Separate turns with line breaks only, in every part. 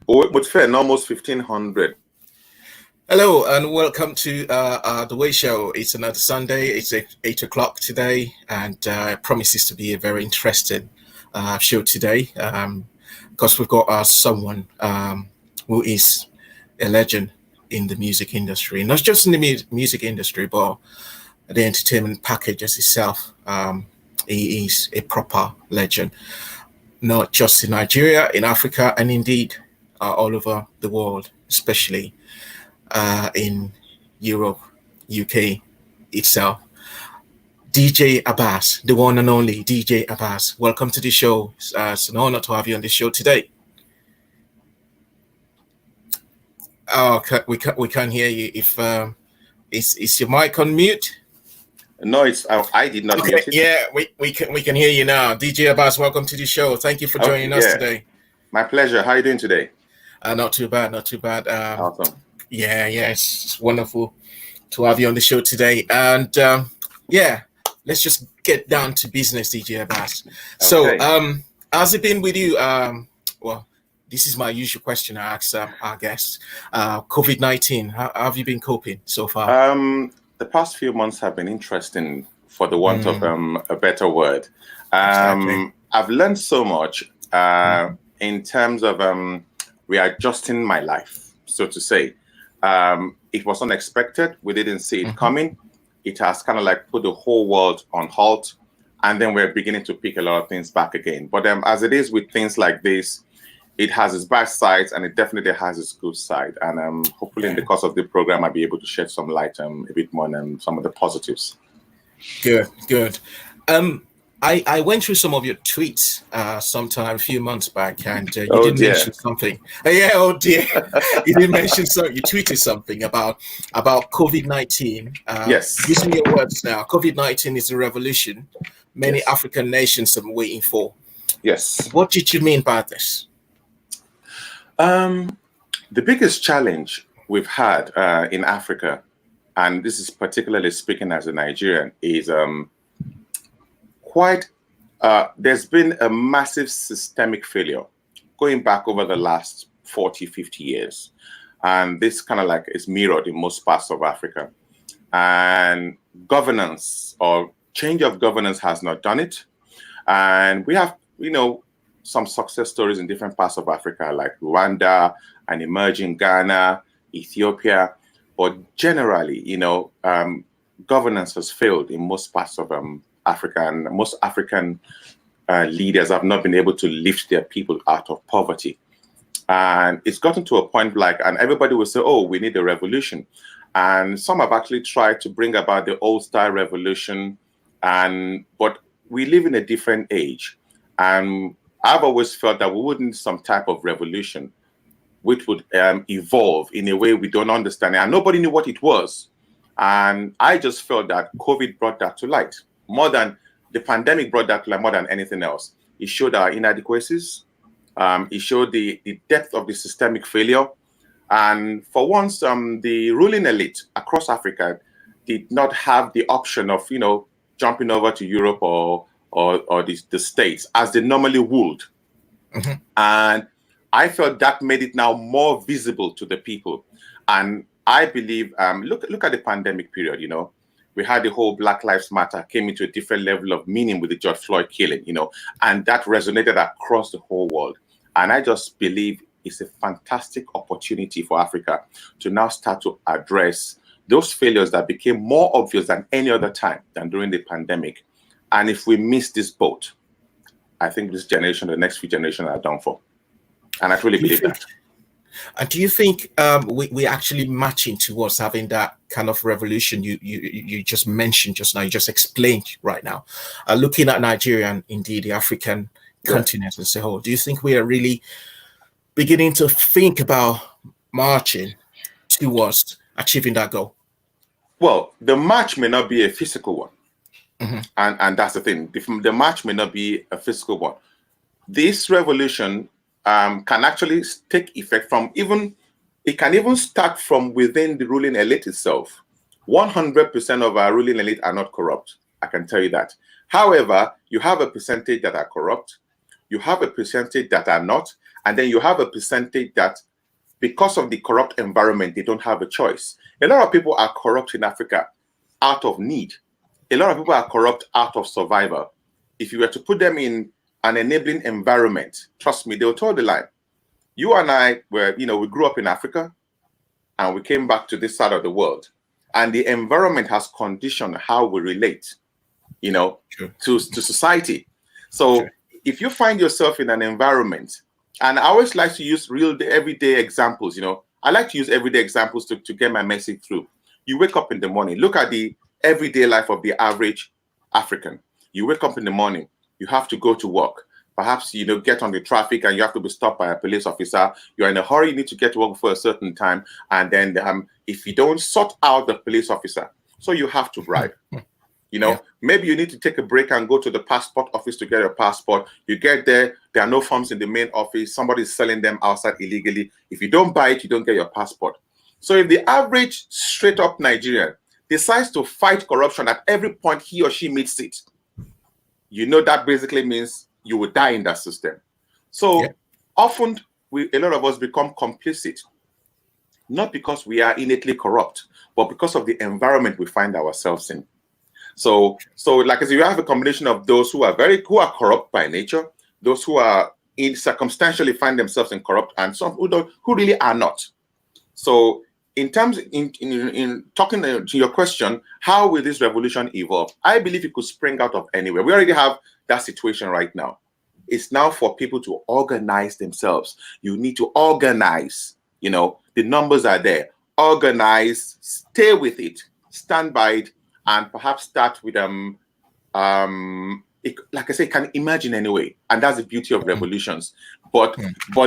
Oh, but fair, almost 1,500.
Hello and welcome to the Way Show. It's another Sunday. It's 8 o'clock today, and promises to be a very interesting show today because we've got someone who is a legend in the music industry, not just in the music industry, but the entertainment packages itself. He is a proper legend, not just in Nigeria, in Africa, and indeed all over the world, especially in Europe, UK itself. DJ Abass, the one and only DJ Abass. Welcome to the show. It's an honor to have you on the show today. Oh, we can't hear you. If is your mic on mute?
No, I did not mute it.
Yeah, we can hear you now. DJ Abass, welcome to the show. Thank you for joining us today.
My pleasure. How are you doing today?
Not too bad, not too bad.
Awesome.
Yeah, it's wonderful to have you on the show today. And let's just get down to business, DJ Abass. Okay. So, how's it been with you? Well, this is my usual question I ask our guests. COVID-19, how have you been coping so far?
The past few months have been interesting, for the want of a better word.
Exactly.
I've learned so much in terms of readjusting my life, so to say. It was unexpected. We didn't see it coming. It has kind of like put the whole world on halt, and then we're beginning to pick a lot of things back again. But as it is with things like this, it has its bad sides and it definitely has its good side. And hopefully in the course of the program, I'll be able to shed some light a bit more on some of the positives.
Good. I went through some of your tweets sometime a few months back, and you did mention something. Oh dear, you did mention you tweeted something about COVID-19.
Yes.
Using your words now, COVID-19 is a revolution many African nations are waiting for.
Yes.
What did you mean by this?
The biggest challenge we've had in Africa, and this is particularly speaking as a Nigerian, is there's been a massive systemic failure going back over the last 40, 50 years. And this kind of like is mirrored in most parts of Africa. And governance or change of governance has not done it. And we have, some success stories in different parts of Africa, like Rwanda, and emerging Ghana, Ethiopia. But generally, governance has failed in most parts of Africa, and most African leaders have not been able to lift their people out of poverty. And it's gotten to a point and everybody will say, oh, we need a revolution. And some have actually tried to bring about the old style revolution. But we live in a different age. And I've always felt that we would need some type of revolution which would evolve in a way we don't understand. And nobody knew what it was. And I just felt that COVID brought that to light. More than the pandemic brought that to light, more than anything else. It showed our inadequacies. It showed the depth of the systemic failure. And for once, the ruling elite across Africa did not have the option of, jumping over to Europe or the States as they normally would. And I felt that made it now more visible to the people. And I believe, look at the pandemic period, we had the whole Black Lives Matter came into a different level of meaning with the George Floyd killing, and that resonated across the whole world. And I just believe it's a fantastic opportunity for Africa to now start to address those failures that became more obvious than any other time than during the pandemic. And if we miss this boat, I think this generation, the next few generations are done for. And I truly believe that.
And do you think we're actually matching towards having that kind of revolution you just mentioned just now, you just explained right now, looking at Nigeria and indeed the African continent as a whole? Do you think we are really beginning to think about marching towards achieving that goal?
Well, the march may not be a physical one. And that's the thing. The march may not be a physical one. This revolution can actually take effect it can even start from within the ruling elite itself. 100% of our ruling elite are not corrupt. I can tell you that. However, you have a percentage that are corrupt. You have a percentage that are not. And then you have a percentage that, because of the corrupt environment, they don't have a choice. A lot of people are corrupt in Africa out of need. A lot of people are corrupt out of survival. If you were to put them in an enabling environment, trust me, they'll toe the line. You and I were, we grew up in Africa and we came back to this side of the world. And the environment has conditioned how we relate, to society. So if you find yourself in an environment, and I always like to use real everyday examples, I like to use everyday examples to get my message through. You wake up in the morning, look at the everyday life of the average African. You wake up in the morning, you have to go to work. Perhaps, get on the traffic and you have to be stopped by a police officer. You're in a hurry, you need to get to work for a certain time. And then if you don't sort out the police officer, so you have to bribe. Maybe you need to take a break and go to the passport office to get your passport. You get there, there are no forms in the main office. Somebody's selling them outside illegally. If you don't buy it, you don't get your passport. So if the average straight up Nigerian decides to fight corruption at every point he or she meets it, that basically means you will die in that system. So often a lot of us become complicit, not because we are innately corrupt, but because of the environment we find ourselves in. So like I said, you have a combination of those who are corrupt by nature, those who are circumstantially find themselves in corrupt, and some who really are not. So in talking to your question, how will this revolution evolve? I believe it could spring out of anywhere. We already have that situation right now. It's now for people to organize themselves. You need to organize. The numbers are there. Organize, stay with it, stand by it, and perhaps start with like I say, can imagine anyway. And that's the beauty of revolutions. But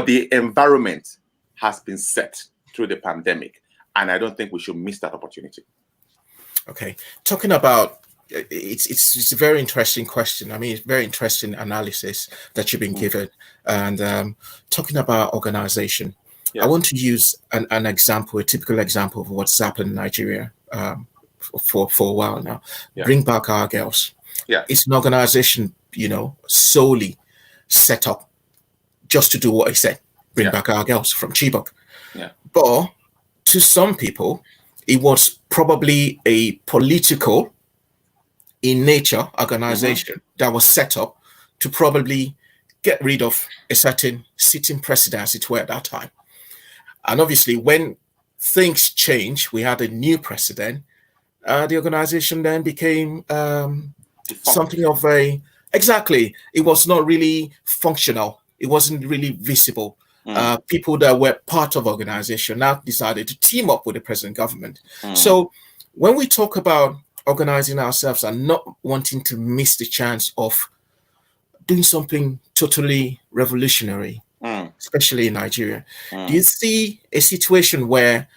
the environment has been set through the pandemic. And I don't think we should miss that opportunity.
Okay. Talking about, it's a very interesting question. I mean, it's very interesting analysis that you've been given. And talking about organization, I want to use an example, a typical example of what's happened in Nigeria for a while now. Bring Back Our Girls. It's an organization, solely set up just to do what I said. Bring back our girls from Chibok. But to some people, it was probably a political in nature organization that was set up to probably get rid of a certain sitting president, as it were, at that time. And obviously, when things changed, we had a new president. The organization then became something of a, it was not really functional. It wasn't really visible. People that were part of organization now decided to team up with the present government. So when we talk about organizing ourselves and not wanting to miss the chance of doing something totally revolutionary, especially in Nigeria, do you see a situation where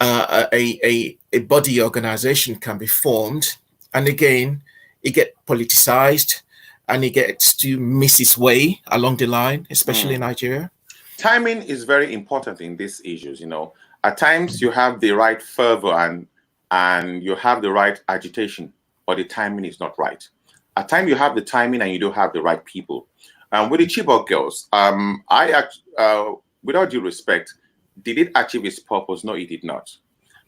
a body organization can be formed, and again, it gets politicized and it gets to miss its way along the line, especially in Nigeria?
Timing is very important in these issues. At times you have the right fervor and you have the right agitation, but the timing is not right. At times you have the timing and you don't have the right people. With the Chibok girls, without due respect, did it achieve its purpose? No, it did not,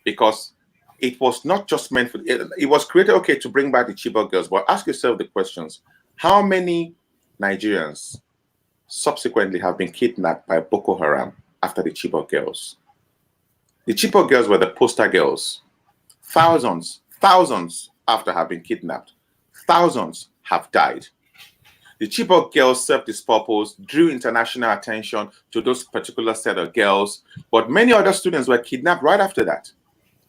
because it was not just meant for it was created to bring back the Chibok girls. But ask yourself the questions: how many Nigerians subsequently have been kidnapped by Boko Haram after the Chibok girls? The Chibok girls were the poster girls. Thousands after have been kidnapped. Thousands have died. The Chibok girls served this purpose, drew international attention to those particular set of girls, but many other students were kidnapped right after that.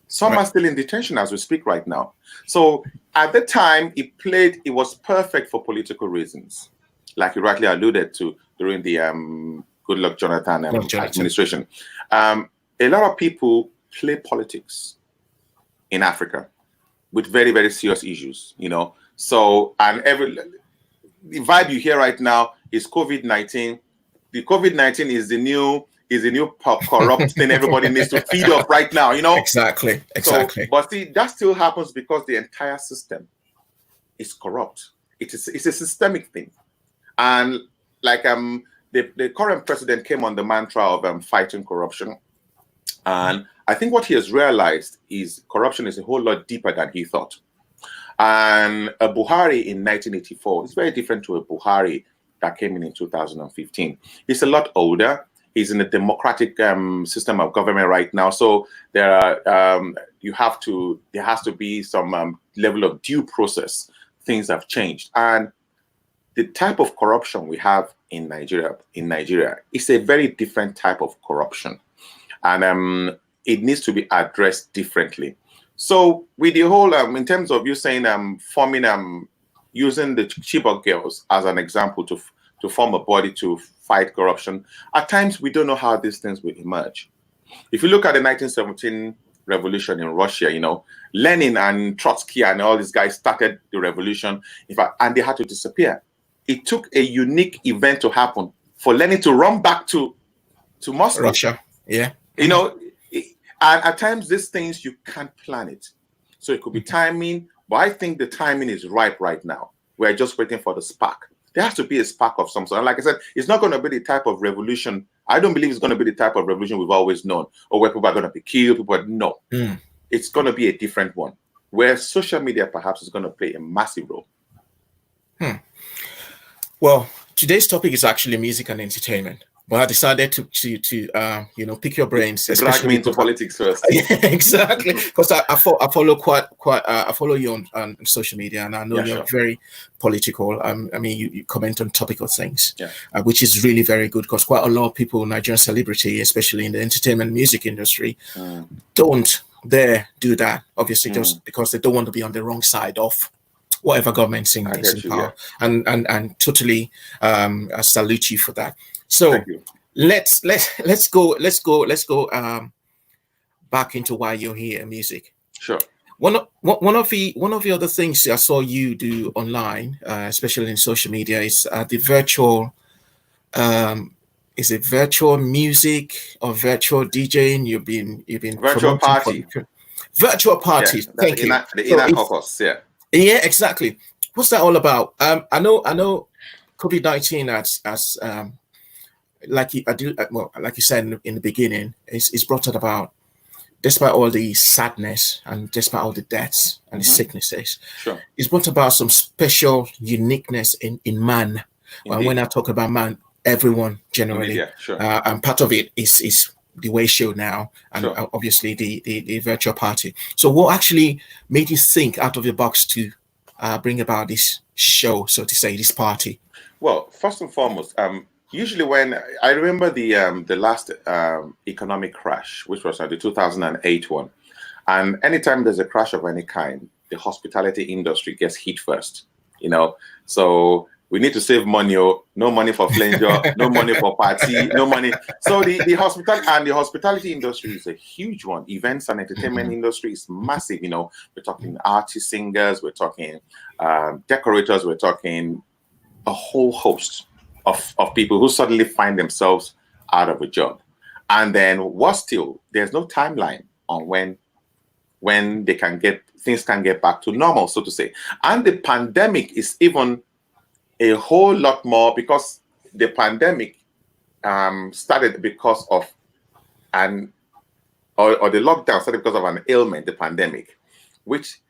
Some are still in detention as we speak right now. So at the time, it was perfect for political reasons, like you rightly alluded to during the Goodluck Jonathan administration. A lot of people play politics in Africa with very, very serious issues, So, and the vibe you hear right now is COVID-19. The COVID-19 is the new corrupt thing everybody needs to feed off right now,
Exactly.
So, but see, that still happens because the entire system is corrupt. It's a systemic thing. And like the current president came on the mantra of fighting corruption. And I think what he has realized is corruption is a whole lot deeper than he thought. And a Buhari in 1984 is very different to a Buhari that came in 2015. He's a lot older. He's in a democratic system of government right now. So there are there has to be some level of due process. Things have changed, and the type of corruption we have in Nigeria is a very different type of corruption, and it needs to be addressed differently. So with the whole, in terms of you saying using the Chibok girls as an example to form a body to fight corruption, at times we don't know how these things will emerge. If you look at the 1917 revolution in Russia, Lenin and Trotsky and all these guys started the revolution, in fact, and they had to disappear. It took a unique event to happen for Lenin to run back to Moscow.
Russia, yeah.
And at times these things, you can't plan it. So it could be timing, but I think the timing is ripe right now. We're just waiting for the spark. There has to be a spark of some sort. And like I said, it's not going to be the type of revolution. I don't believe it's going to be the type of revolution we've always known, or where people are going to be killed. No. It's going to be a different one, where social media perhaps is going to play a massive role.
Well, today's topic is actually music and entertainment. But I decided to pick your brains.
Drag me into politics first.
Yeah, exactly, because I follow you on social media, and I know you're very political. I mean, you comment on topical things, which is really very good, because quite a lot of people, Nigerian celebrity, especially in the entertainment music industry, don't dare do that. Obviously, just because they don't want to be on the wrong side of whatever government is in power, and totally I salute you for that. So let's go back into why you're here in music.
Sure.
One of the other things I saw you do online, especially in social media, is the virtual. Is it virtual music or virtual DJing? You've been
virtual party.
Virtual parties.
Yeah,
Thank you.
The inner caucus. Yeah.
Yeah, exactly. What's that all about? I know COVID-19 as like you said in the beginning, it's brought it about, despite all the sadness and despite all the deaths and the sicknesses.
Sure.
It's brought about some special uniqueness in man. And when I talk about man, everyone generally.
Yeah, sure.
And part of it is the way show now, and obviously the virtual party. So what actually made you think out of the box to bring about this show, so to say, this party?
Well, first and foremost, usually when I remember the last economic crash, which was the 2008 one, and anytime there's a crash of any kind, the hospitality industry gets hit first. So we need to save money. No money for flanger, no money for party, no money. So the hospitality industry is a huge one. Events and entertainment industry is massive. We're talking artists, singers, we're talking decorators, we're talking a whole host of people who suddenly find themselves out of a job. And then there's no timeline on when things can get back to normal, so to say. And the pandemic is even a whole lot more, because the pandemic started because of the lockdown started because of an ailment, the pandemic, which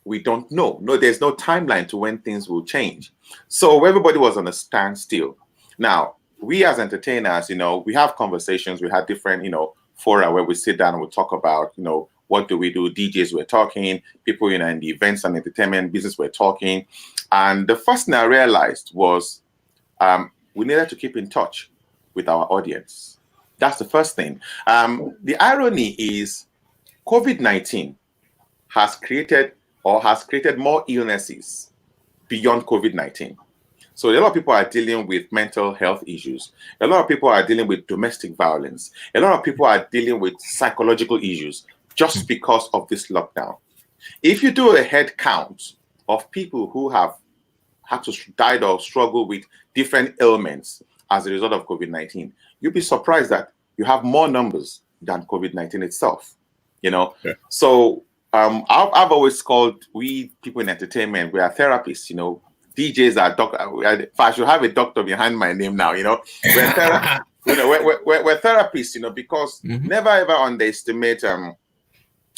we don't know. No, there's no timeline to when things will change. So everybody was on a standstill. Now, we as entertainers, we have conversations. We have different, fora where we sit down and we talk about, what do we do? DJs were talking, people, in the events and entertainment business were talking. And the first thing I realized was we needed to keep in touch with our audience. That's the first thing. The irony is COVID-19 has created more illnesses beyond COVID-19. So a lot of people are dealing with mental health issues. A lot of people are dealing with domestic violence. A lot of people are dealing with psychological issues just because of this lockdown. If you do a head count of people who have had to die or struggle with different ailments as a result of COVID-19, you'll be surprised that you have more numbers than COVID-19 itself. Yeah. So I've always called we people in entertainment, we are therapists. DJs are doctor. If I should have a doctor behind my name now, we're therapists, because never ever underestimate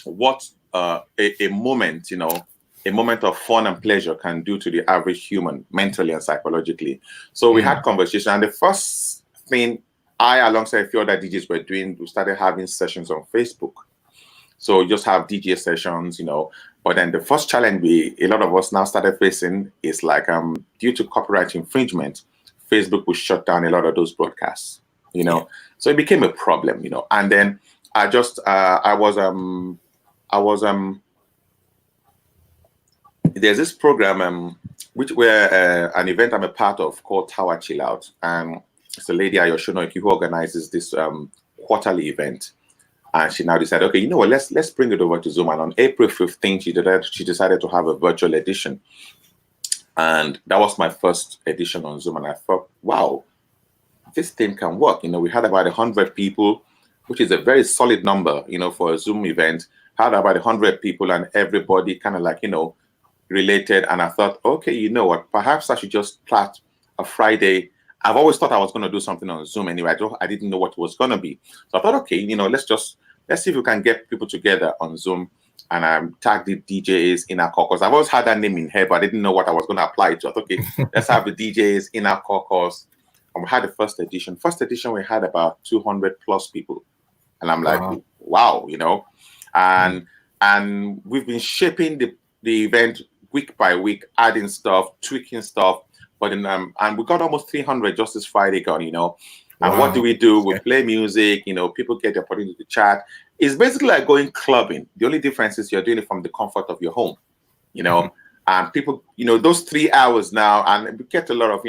what a moment, a moment of fun and pleasure can do to the average human mentally and psychologically. So we had conversation, and the first thing alongside a few other DJs were doing, we started having sessions on Facebook. So just have DJ sessions, But then the first challenge a lot of us now started facing is like due to copyright infringement, Facebook will shut down a lot of those broadcasts, So it became a problem, And then there's this program where an event I'm a part of called Tower Chill Out, and it's a lady Ayoshonoiki who organizes this quarterly event. And she now decided, okay, let's bring it over to Zoom. And on April 15th, she decided to have a virtual edition. And that was my first edition on Zoom. And I thought, wow, this thing can work. We had about 100 people, which is a very solid number, for a Zoom event. Had about 100 people, and everybody kind of like, related. And I thought, okay, you know what? Perhaps I should just start a Friday. I've always thought I was going to do something on Zoom anyway. I didn't know what it was going to be. So I thought, okay, let's see if we can get people together on Zoom, and tag the DJs Inner Caucus. I've always had that name in here, but I didn't know what I was going to apply it to. I thought, okay, let's have the DJs Inner Caucus. And we had the first edition. First edition, we had about 200 plus people. And I'm like, wow, and we've been shaping the event week by week, adding stuff, tweaking stuff. But and we got almost 300 just this Friday gone, And what do? We play music, people get the opportunity to chat. It's basically like going clubbing. The only difference is you're doing it from the comfort of your home, And people, those 3 hours now, and we get a lot of,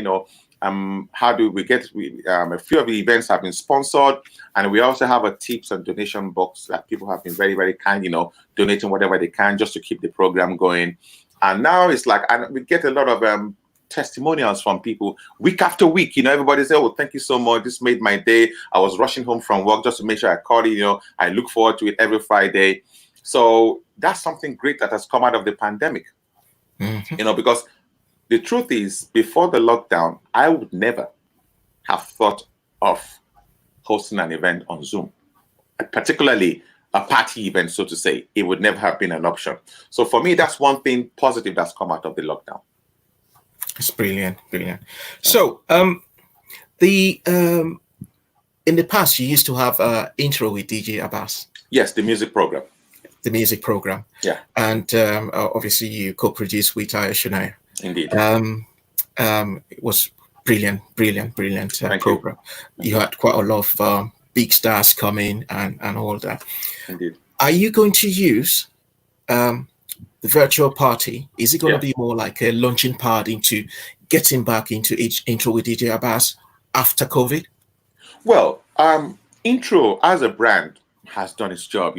how do we get, a few of the events have been sponsored, and we also have a tips and donation box that people have been very, very kind, donating whatever they can just to keep the program going. And now it's like, and we get a lot of testimonials from people week after week. Everybody say, oh, thank you so much, this made my day. I was rushing home from work just to make sure I called you. I look forward to it every Friday. So that's something great that has come out of the pandemic. Because the truth is, before the lockdown, I would never have thought of hosting an event on Zoom, particularly a party event, so to say. It would never have been an option. So for me, that's one thing positive that's come out of the lockdown.
It's brilliant. So, in the past, you used to have intro with DJ Abass.
Yes, the music program.
Yeah. And obviously, you co-produced with Ayoshonoiki.
Indeed.
It was brilliant program. You had quite a lot of big stars coming and all that.
Indeed.
Are you going to use the virtual party? Is it going to be more like a launching pad into getting back into intro with DJ Abass after COVID? Well,
intro as a brand has done its job.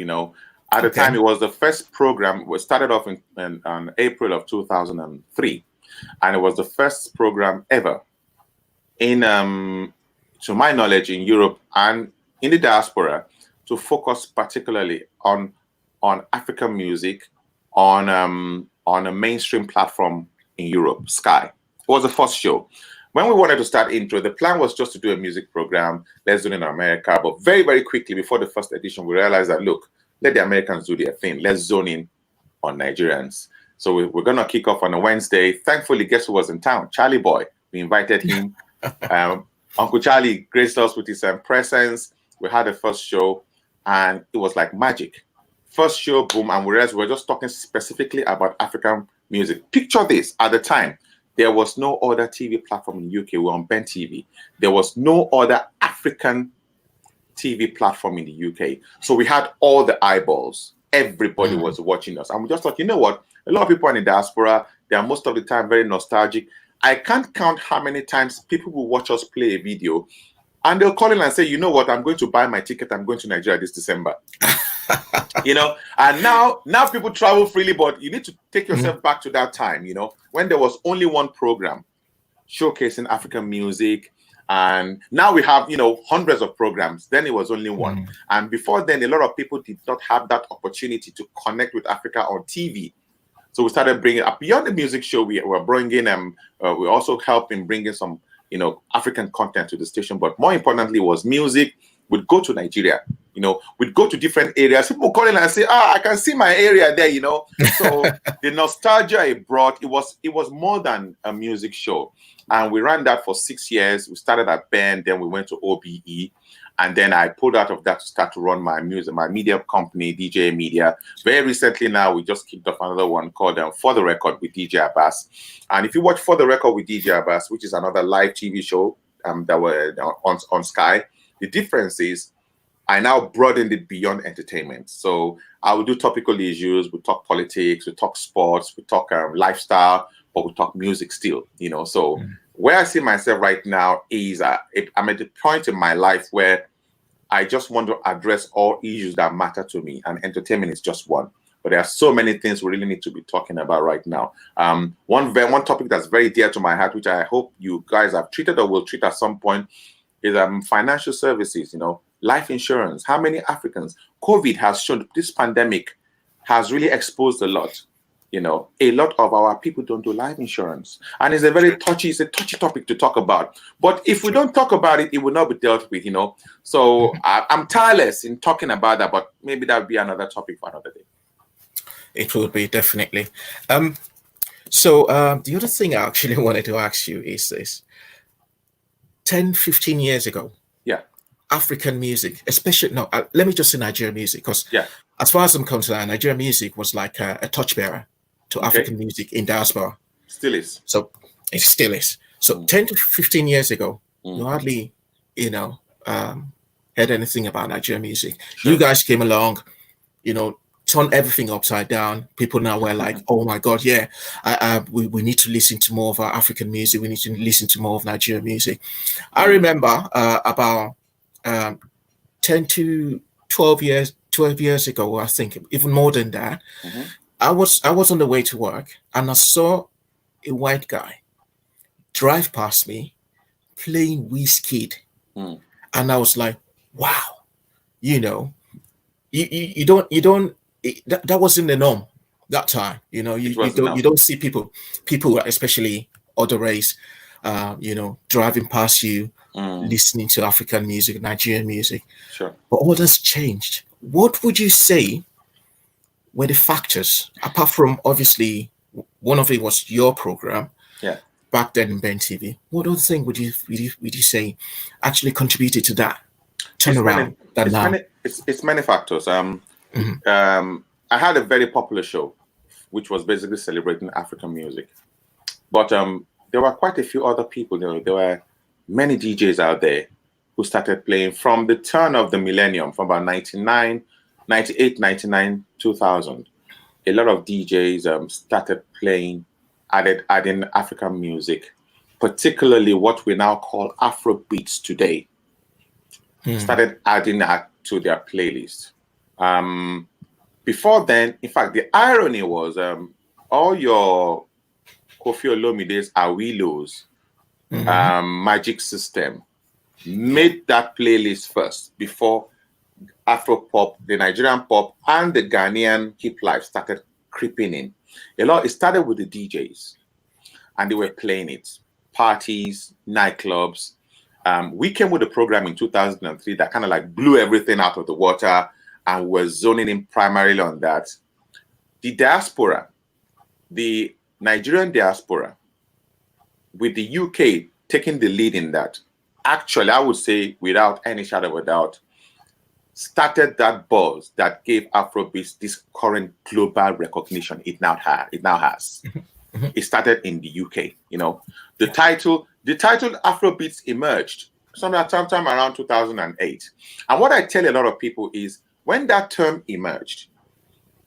At the time, it was the first program. We started off in April of 2003, and it was the first program ever in, to my knowledge, in Europe and in the diaspora to focus particularly on African music on a mainstream platform in Europe, Sky. It was the first show. When we wanted to start intro, the plan was just to do a music program. Let's do it in America. But very, very quickly before the first edition, we realized that, look, let the Americans do their thing. Let's zone in on Nigerians. So we're going to kick off on a Wednesday. Thankfully, guess who was in town? Charlie Boy. We invited him. Uncle Charlie graced us with his presence. We had the first show, and it was like magic. First show, boom, and we realized we were just talking specifically about African music. Picture this, at the time, there was no other TV platform in the UK. We were on Ben TV. There was no other African TV platform in the UK. So we had all the eyeballs. Everybody was watching us. And we just thought, you know what? A lot of people are in the diaspora. They are most of the time very nostalgic. I can't count how many times people will watch us play a video and they'll call in and say, you know what? I'm going to buy my ticket. I'm going to Nigeria this December. And now people travel freely, but you need to take yourself back to that time, when there was only one program showcasing African music. And now we have, hundreds of programs. Then it was only one. And before then, a lot of people did not have that opportunity to connect with Africa on TV. So we started bringing up beyond the music show. We were bringing we also helped in bringing some, African content to the station. But more importantly was music. We'd go to Nigeria, we'd go to different areas. People calling and say, I can see my area there, So the nostalgia it brought, it was more than a music show. And we ran that for 6 years. We started at Ben, then we went to OBE. And then I pulled out of that to start to run my media company, DJ Media. Very recently now, we just kicked off another one called For the Record with DJ Abass. And if you watch For the Record with DJ Abass, which is another live TV show that were on Sky, the difference is I now broadened it beyond entertainment. So I will do topical issues. We talk politics, we talk sports, we talk lifestyle, but we talk music still, So where I see myself right now is I'm at the point in my life where I just want to address all issues that matter to me, and entertainment is just one. But there are so many things we really need to be talking about right now. One topic that's very dear to my heart, which I hope you guys have treated or will treat at some point, is financial services, life insurance. How many Africans? COVID has shown, this pandemic has really exposed a lot. A lot of our people don't do life insurance. And it's a very touchy topic to talk about. But if we don't talk about it, it will not be dealt with, So I'm tireless in talking about that, but maybe that would be another topic for another day.
It will be, definitely. So the other thing I actually wanted to ask you is this. 10, 15 years ago, African music, especially, let me just say Nigerian music, because as far as I'm concerned, Nigerian music was like a torchbearer to African music in diaspora.
Still is.
So it still is. So 10 to 15 years ago, you hardly, heard anything about Nigerian music. Sure. You guys came along, turned everything upside down. People now were like, oh my God, we need to listen to more of our African music. We need to listen to more of Nigerian music. I remember about 10 to 12 years ago, I think, even more than that, I was on the way to work and I saw a white guy drive past me playing Wizkid. And I was like, wow, you don't, that wasn't the norm that time. You don't see people, especially other race, driving past you, listening to African music, Nigerian music.
Sure.
But all that's changed. What would you say were the factors, apart from obviously one of it was your program back then in Ben TV? What other thing would you say actually contributed to that turnaround?
It's many factors. I had a very popular show, which was basically celebrating African music. But there were quite a few other people. There were many DJs out there who started playing from the turn of the millennium, from about 98, 99, 2000. A lot of DJs started playing, adding African music, particularly what we now call Afrobeats today. Started adding that to their playlist. Before then, in fact, the irony was all your Kofi Olomide's Awilos, Magic System, made that playlist first before Afropop, the Nigerian pop, and the Ghanaian hip life started creeping in. It started with the DJs, and they were playing it. Parties, nightclubs. We came with a program in 2003 that kind of like blew everything out of the water, and we're zoning in primarily on that. The diaspora, the Nigerian diaspora, with the UK taking the lead in that, actually, I would say, without any shadow of a doubt, started that buzz that gave Afrobeats this current global recognition it now has. It started in the UK. The title Afrobeats emerged sometime around 2008. And what I tell a lot of people is, when that term emerged,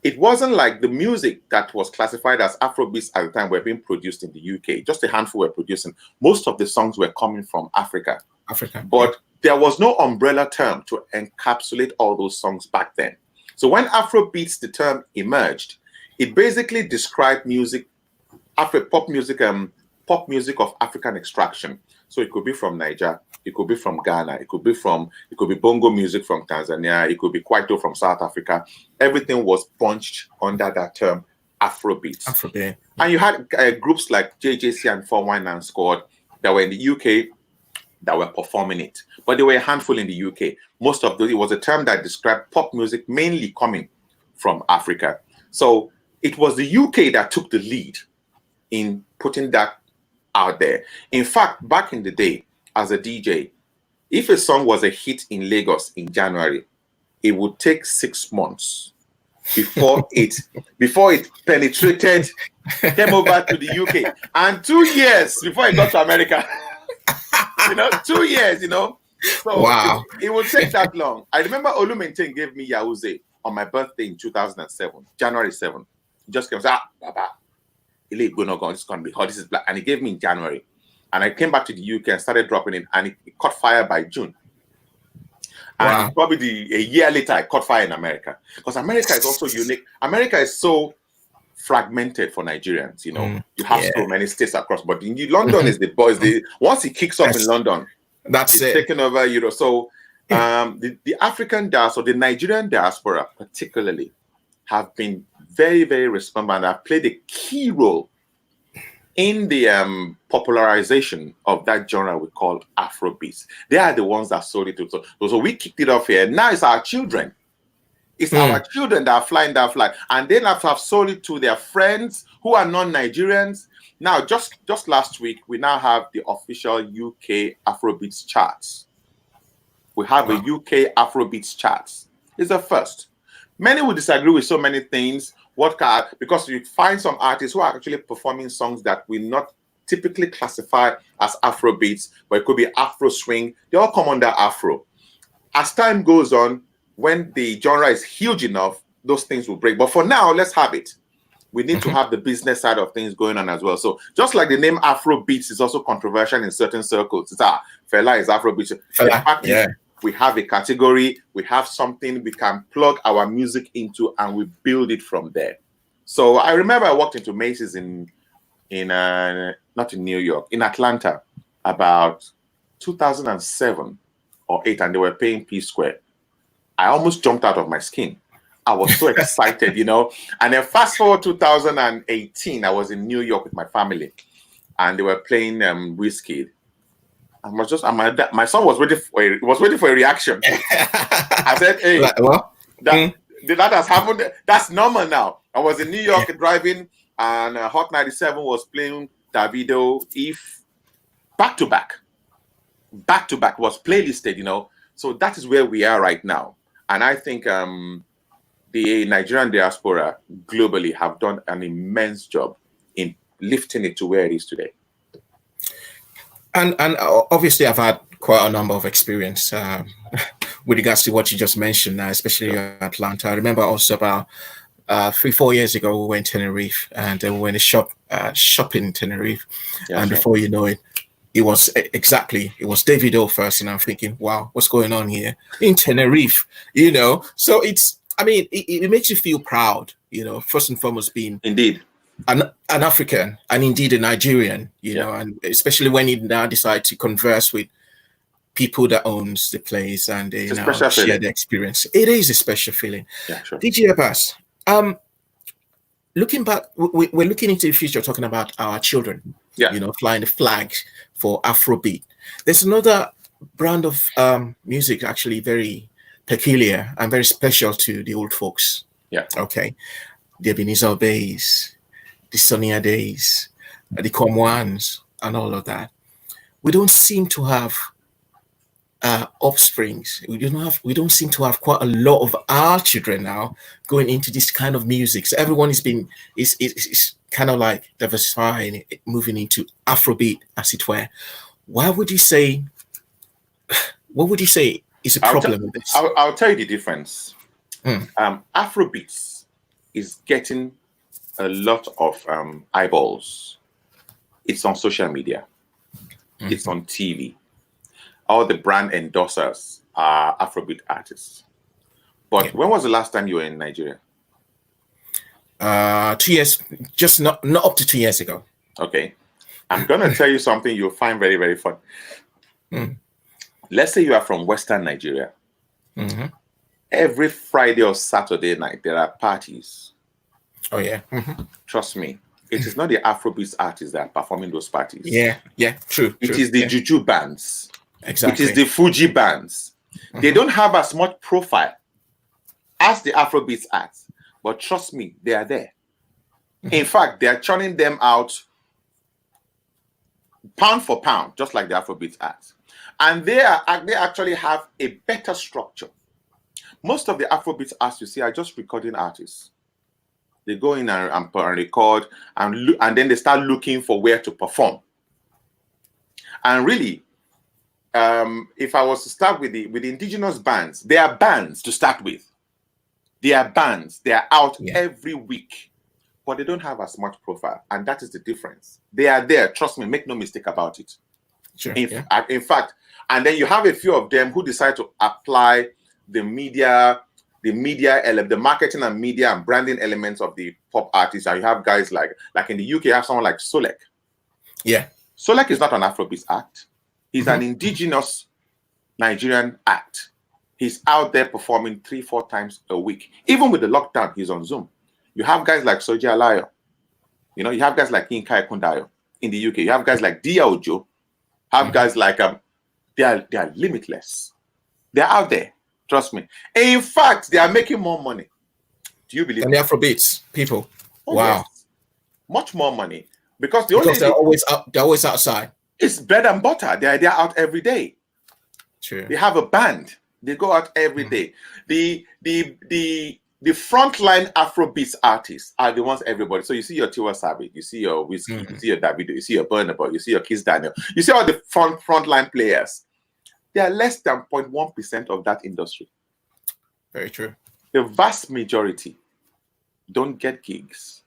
it wasn't like the music that was classified as Afrobeats at the time were being produced in the UK. Just a handful were producing. Most of the songs were coming from Africa. But there was no umbrella term to encapsulate all those songs back then. So when Afrobeats, the term emerged, it basically described music, pop music of African extraction. So it could be from Niger, it could be from Ghana, it could be bongo music from Tanzania, it could be Kwaito from South Africa. Everything was bunched under that term, Afrobeats.
Afrobeat.
And you had groups like JJC and 419 Squad that were in the UK that were performing it. But there were a handful in the UK. Most of those, it was a term that described pop music mainly coming from Africa. So it was the UK that took the lead in putting that out there. In fact, back in the day, as a DJ, if a song was a hit in Lagos in January, it would take 6 months before it penetrated, came over to the UK, and 2 years before it got to America. 2 years, So
wow.
it would take that long. I remember Olumintin gave me Yahooze on my birthday in 2007, January 7th. He just came and said, Baba, it's going to be hot. This is black. And he gave me in January. And I came back to the UK and started dropping it, and it caught fire by June. And
Wow.
probably a year later, I caught fire in America. Because America is also unique. America is so fragmented for Nigerians, You have so many states across. But in London is the boys. Once it kicks off in London,
that's
it's taken over, So the African diaspora, the Nigerian diaspora particularly, have been very, very responsible and have played a key role in the popularization of that genre we call Afrobeats. They are the ones that sold it to. So we kicked it off here. Now it's our children. It's our children that are flying that flag. And they have sold it to their friends who are non-Nigerians. Now, just last week, we now have the official UK Afrobeats charts. We have a UK Afrobeats charts. It's a first. Many will disagree with so many things. Because you find some artists who are actually performing songs that we not typically classify as Afrobeats, but it could be Afro swing. They all come under Afro. As time goes on, when the genre is huge enough, those things will break. But for now, let's have it. We need to have the business side of things going on as well. So just like the name Afrobeats is also controversial in certain circles. It's Fela is Afrobeats. We have a category, we have something we can plug our music into, and we build it from there. So I remember I walked into Macy's in not in New York, in Atlanta, about 2007 or 8, and they were paying P Square. I almost jumped out of my skin. I was so excited, And then fast forward 2018, I was in New York with my family, and they were playing Wizkid. My son was waiting for a reaction. I said, "Hey, that has happened. That's normal now." I was in New York driving, and Hot 97 was playing Davido, If, back to back was playlisted. So that is where we are right now, and I think the Nigerian diaspora globally have done an immense job in lifting it to where it is today.
And obviously, I've had quite a number of experience with regards to what you just mentioned, especially in Atlanta. I remember also about 3-4 years ago, we went to Tenerife, and we went to shopping in Tenerife. And before you know it, it was Davido first, and I'm thinking, wow, what's going on here in Tenerife? So it makes you feel proud, first and foremost being
indeed
an African and indeed a Nigerian, and especially when you now decide to converse with people that owns the place and they share the experience. It is a special feeling.
Yeah, sure.
DJ Abass, looking back, we're looking into the future, talking about our children, flying the flag for Afrobeat. There's another brand of music actually very peculiar and very special to the old folks.
Yeah.
Okay. The Ebenezer Obeys, the Sonia Days, the Komwans, and all of that. We don't seem to have offsprings. We don't seem to have quite a lot of our children now going into this kind of music. So everyone is kind of like diversifying, moving into Afrobeat, as it were. What would you say is a problem with this?
I'll tell you the difference. Afrobeats is getting a lot of eyeballs. It's on social media. It's on TV. All the brand endorsers are Afrobeat artists. But when was the last time you were in Nigeria?
2 years, just not up to 2 years ago.
Okay. I'm going to tell you something you'll find very, very fun. Let's say you are from Western Nigeria. Every Friday or Saturday night, there are parties.
Oh yeah.
Trust me, it is not the Afrobeats artists that are performing those parties.
Yeah, yeah, true.
It is the juju bands.
Exactly.
It is the Fuji bands. They don't have as much profile as the Afrobeats acts, but trust me, they are there. In fact, they are churning them out pound for pound, just like the Afrobeats acts. And they actually have a better structure. Most of the Afrobeats acts you see are just recording artists. They go in and record, and then they start looking for where to perform. And really, if I was to start with the indigenous bands, they are bands to start with. They are bands. They are out every week, but they don't have as much profile, and that is the difference. They are there. Trust me. Make no mistake about it.
Sure.
In fact, and then you have a few of them who decide to apply the marketing and media and branding elements of the pop artists. And you have guys like in the UK, you have someone like Solek.
Yeah.
Solek is not an Afrobeats act. He's an indigenous Nigerian act. He's out there performing 3-4 times a week. Even with the lockdown, he's on Zoom. You have guys like Soji Alayo. You know, you have guys like Yinka Ekundayo in the UK. You have guys like Dia Ojo. Have guys like they are limitless. They're out there. Trust me. In fact, they are making more money. Do you believe?
And the Afrobeats people.
Oh,
wow.
Yes. Much more money. Because
they're always out. They're always outside. It's
bread and butter. They're out every day.
True.
They have a band. They go out every day. The frontline Afrobeats artists are the ones everybody. So you see your Tiwa Savage, you see your Whiskey, you see your Davido, you see your Burna Boy, you see your Kiss Daniel, you see all the frontline players. They are less than 0.1% of that industry.
Very true.
The vast majority don't get gigs.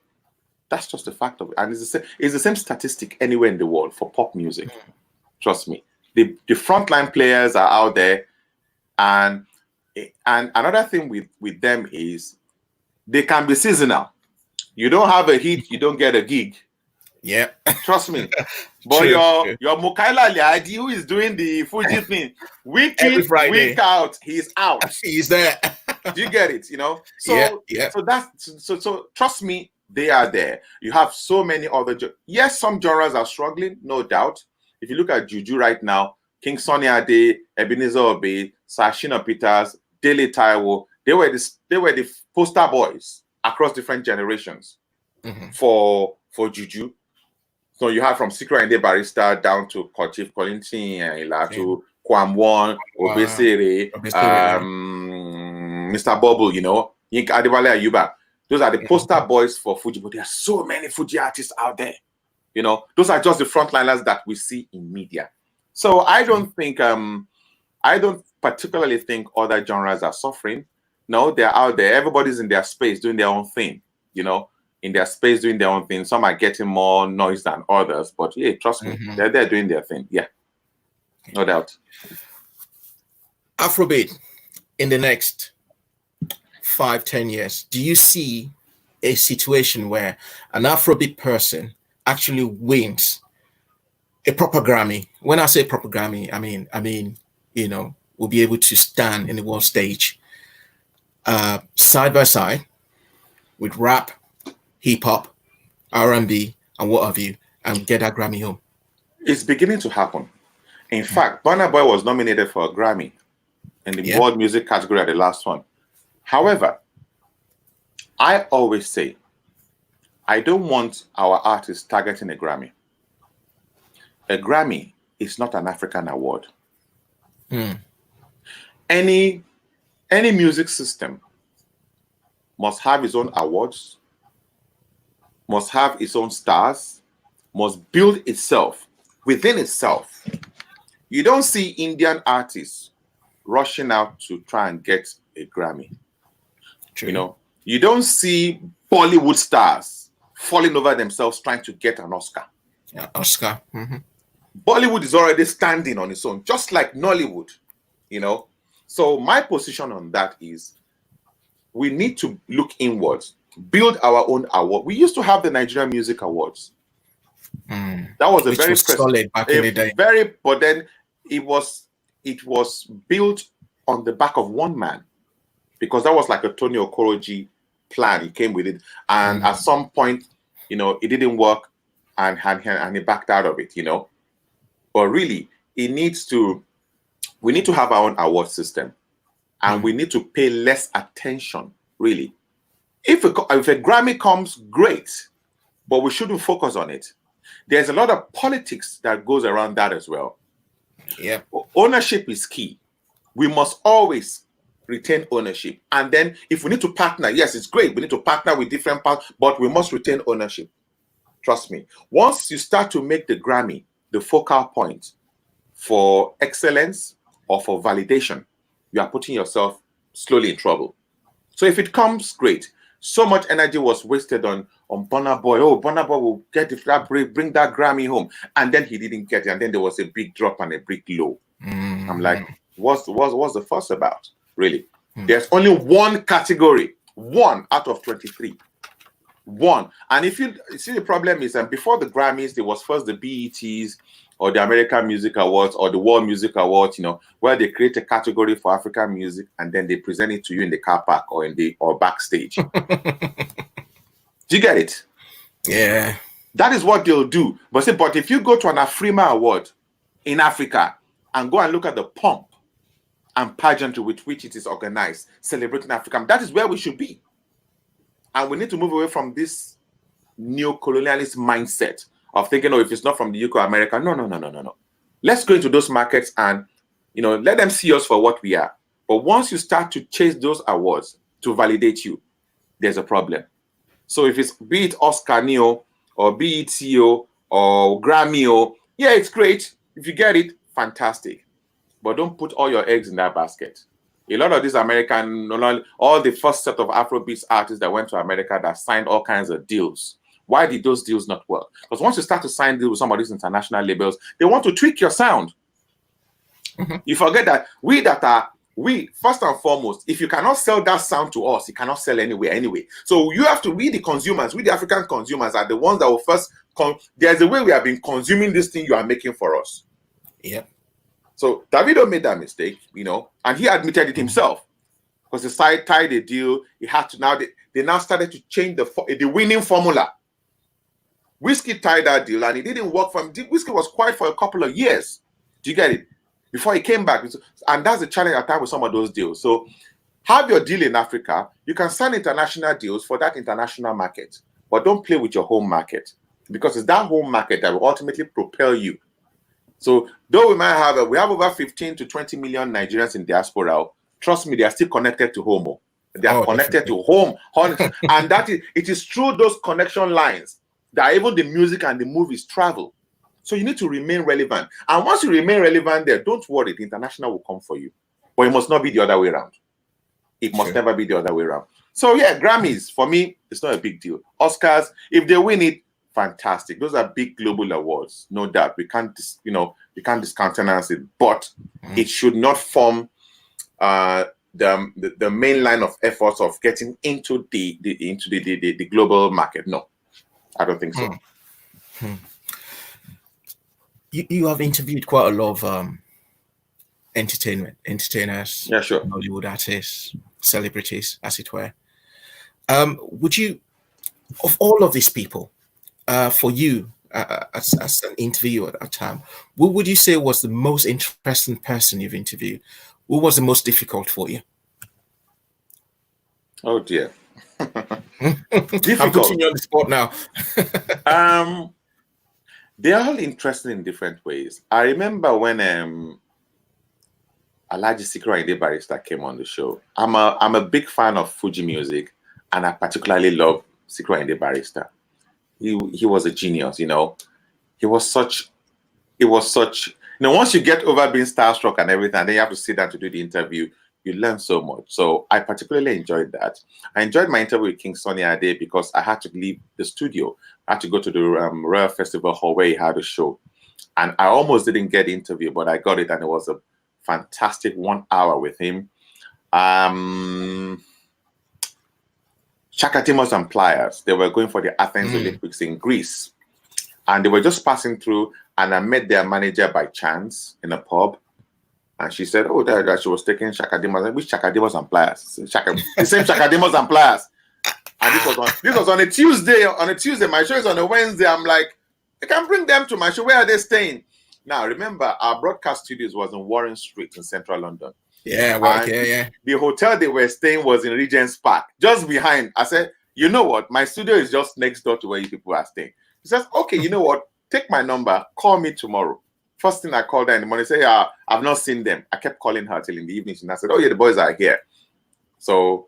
That's just a fact of it. And it's the same statistic anywhere in the world for pop music. Trust me. The frontline players are out there. And another thing with them is they can be seasonal. You don't have a hit, you don't get a gig.
Yeah.
Trust me. But your Mukaila Liadi, who is doing the Fuji thing, week in, week out, he's out.
He's there.
Do you get it? You know? So so trust me, they are there. You have so many other yes, some genres are struggling, no doubt. If you look at Juju right now, King Sunny Ade, Ebenezer Obey, Sashina Peters, Dele Taiwo, they were the poster boys across different generations for Juju. So you have from Secret and Barrister down to Chief Colintin and to Kwamwon, Obesere, Mr. Bubble, you know, Yinka Adewale Ayuba. Those are the poster boys for Fuji, but there are so many Fuji artists out there. You know, those are just the frontliners that we see in media. So I don't think, I don't particularly think other genres are suffering. No, they're out there. Everybody's in their space doing their own thing, you know, in their space doing their own thing. Some are getting more noise than others, but yeah, trust me, they're there doing their thing. Yeah, no doubt.
Afrobeat in the next 5-10 years, do you see a situation where an Afrobeat person actually wins a proper Grammy? When I say proper Grammy, I mean, you know, will be able to stand in the world stage side by side with rap, hip hop, R&B, and what have you, and get that Grammy home?
It's beginning to happen. In fact, Burna Boy was nominated for a Grammy in the world music category at the last one. However, I always say, I don't want our artists targeting a Grammy. A Grammy is not an African award. Any music system must have its own awards, must have its own stars, must build itself within itself. You don't see Indian artists rushing out to try and get a Grammy. True. You know, you don't see Bollywood stars falling over themselves trying to get an Oscar.
Yeah, Oscar.
Bollywood is already standing on its own, just like Nollywood, you know. So my position on that is we need to look inwards, build our own award. We used to have the Nigerian Music Awards. That was
Which was solid back in the day.
But then it was built on the back of one man, because that was like a Tony Okoroji plan. He came with it, and at some point, you know, it didn't work, and he backed out of it. You know, but really, we need to have our own award system, and we need to pay less attention. Really, if a Grammy comes, great, but we shouldn't focus on it. There's a lot of politics that goes around that as well.
Yeah,
ownership is key. We must always retain ownership. And then if we need to partner, yes, it's great. We need to partner with different parts, but we must retain ownership. Trust me. Once you start to make the Grammy the focal point for excellence or for validation, you are putting yourself slowly in trouble. So if it comes, great. So much energy was wasted on Burna Boy. Oh, Burna Boy will get that bring that Grammy home. And then he didn't get it. And then there was a big drop and a big low. I'm like, what's the fuss about? Really? There's only one category, one out of 23. One. And if you see, the problem is that before the Grammys, there was first the BETs or the American Music Awards or the World Music Awards, you know, where they create a category for African music and then they present it to you in the car park or or backstage. Do you get it?
Yeah.
That is what they'll do. But if you go to an Afrima Award in Africa and go and look at the pomp and pageantry with which it is organized, celebrating Africa, that is where we should be. And we need to move away from this neo-colonialist mindset of thinking, oh, if it's not from the UK or America, no. Let's go into those markets and, you know, let them see us for what we are. But once you start to chase those awards to validate you, there's a problem. So if it's, be it Oscar Neo or BET or Grammy, yeah, it's great. If you get it, fantastic. But don't put all your eggs in that basket. A lot of these American, all the first set of Afrobeats artists that went to America that signed all kinds of deals. Why did those deals not work? Because once you start to sign deals with some of these international labels, they want to tweak your sound. You forget that we, first and foremost, if you cannot sell that sound to us, you cannot sell anywhere anyway. So you have to, we the consumers, we the African consumers are the ones that will first come. There's a way we have been consuming this thing you are making for us.
Yeah.
So Davido made that mistake, you know, and he admitted it himself because the side tied a deal. He had to now, they now started to change the winning formula. Whiskey tied that deal and it didn't work for him. Whiskey was quiet for a couple of years. Do you get it? Before he came back. And that's the challenge I have with some of those deals. So have your deal in Africa. You can sign international deals for that international market, but don't play with your home market because it's that home market that will ultimately propel you. So though we have over 15 to 20 million Nigerians in diaspora, trust me, they are still connected to home. They are connected to home. And it is through those connection lines that even the music and the movies travel. So you need to remain relevant. And once you remain relevant there, don't worry, the international will come for you. But it must not be the other way around. It must never be the other way around. So yeah, Grammys, for me, it's not a big deal. Oscars, if they win it, fantastic. Those are big global awards, no doubt. We can't discountenance it, but it should not form the main line of efforts of getting into the global market. No, I don't think so.
You have interviewed quite a lot of entertainers,
yeah, sure,
Nollywood artists, celebrities, as it were. Would you, of all of these people, for you as an interviewer at that time, who would you say was the most interesting person you've interviewed? Who was the most difficult for you?
Oh dear.
Difficult. I'm putting you on the spot now.
They're all interesting in different ways. I remember when Alhaji Sikiru Ayinde Barrister came on the show. I'm a big fan of Fuji music, and I particularly love Sikiru Ayinde Barrister. He was a genius, you know. It was such, you know, once you get over being starstruck and everything, and then you have to sit down to do the interview, you learn so much. So I particularly enjoyed that. I enjoyed my interview with King Sunny Ade because I had to leave the studio. I had to go to the Royal Festival Hall where he had a show. And I almost didn't get the interview, but I got it, and it was a fantastic 1 hour with him. Chaka Timos and Pliers, they were going for the Athens Olympics in Greece. And they were just passing through, and I met their manager by chance in a pub. And she said, oh, that she was taking Chaka Timos. Which Chaka Timos and Pliers? The same Chaka Timos and Pliers. And this was on a Tuesday. On a Tuesday, my show is on a Wednesday. I'm like, I can bring them to my show. Where are they staying? Now, remember, our broadcast studios was in Warren Street in central London.
Yeah, well, yeah.
The hotel they were staying was in Regent's Park, just behind. I said, you know what? My studio is just next door to where you people are staying. He says, okay, you know what? Take my number. Call me tomorrow. First thing I called her in the morning, say, yeah, I've not seen them. I kept calling her till in the evening. And I said, oh, yeah, the boys are here. So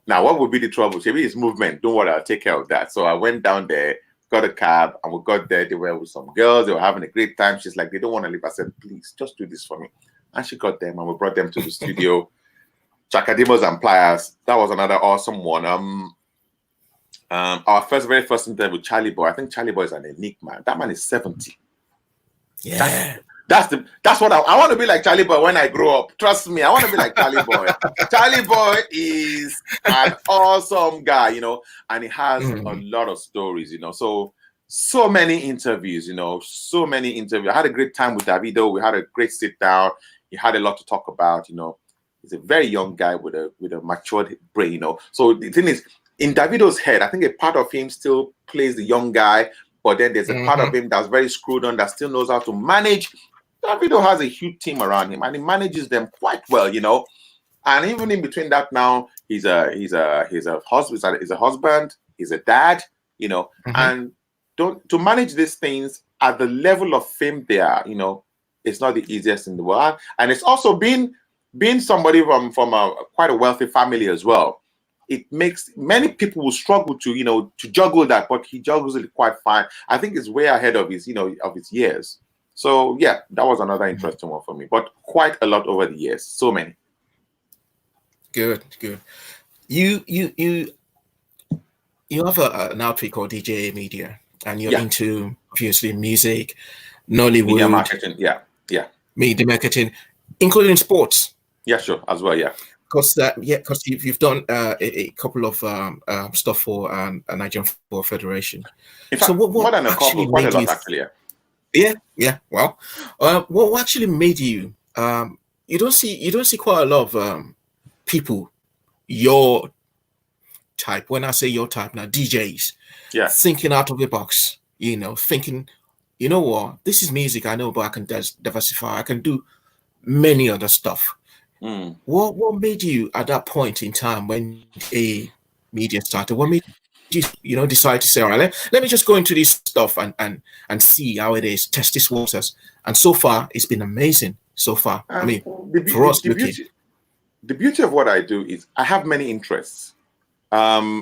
now what would be the trouble? Maybe it's movement. Don't worry, I'll take care of that. So I went down there, got a cab, and we got there. They were with some girls. They were having a great time. She's like, they don't want to leave. I said, please, just do this for me. And she got them, and we brought them to the studio. Chakadimos and Pliers. That was another awesome one. Our very first interview with Charlie Boy. I think Charlie Boy is an enigma. That man is 70.
Yeah.
That's what I want to be like Charlie Boy when I grow up. Trust me, I want to be like Charlie Boy. Charlie Boy is an awesome guy, you know, and he has a lot of stories, you know. So many interviews, you know, so many interviews. I had a great time with Davido. We had a great sit down. He had a lot to talk about, you know. He's a very young guy with a matured brain, you know. So the thing is, in Davido's head, I think a part of him still plays the young guy, but then there's a part of him that's very screwed on, that still knows how to manage. Davido has a huge team around him, and he manages them quite well, you know. And even in between that, now he's a husband, he's a dad, you know. And to manage these things at the level of fame they are, you know, it's not the easiest in the world. And it's also being somebody from quite a wealthy family as well. It makes many people will struggle to, you know, to juggle that, but he juggles it quite fine. I think it's way ahead of his, you know, of his years. So yeah, that was another interesting one for me, but quite a lot over the years. So many.
Good. You have an outfit called DJ Media, and you're into obviously music, Nollywood,
media marketing. Yeah.
Media marketing, including sports.
Yeah, sure, as well. Yeah.
Because you've done a couple of stuff for a Nigerian Football Federation.
In fact, so what more than a couple, quite a lot actually.
Yeah. Well, what actually made you? You don't see quite a lot of people your type. When I say your type now, DJs, thinking out of the box. You know, thinking, you know what, this is music I know, but I can diversify. I can do many other stuff. What made you at that point in time when a media started? What made you decide to say, all right, let me just go into this stuff and see how it is, test this waters. And so far, it's been amazing. So far, I mean, for us, the
beauty of what I do is I have many interests.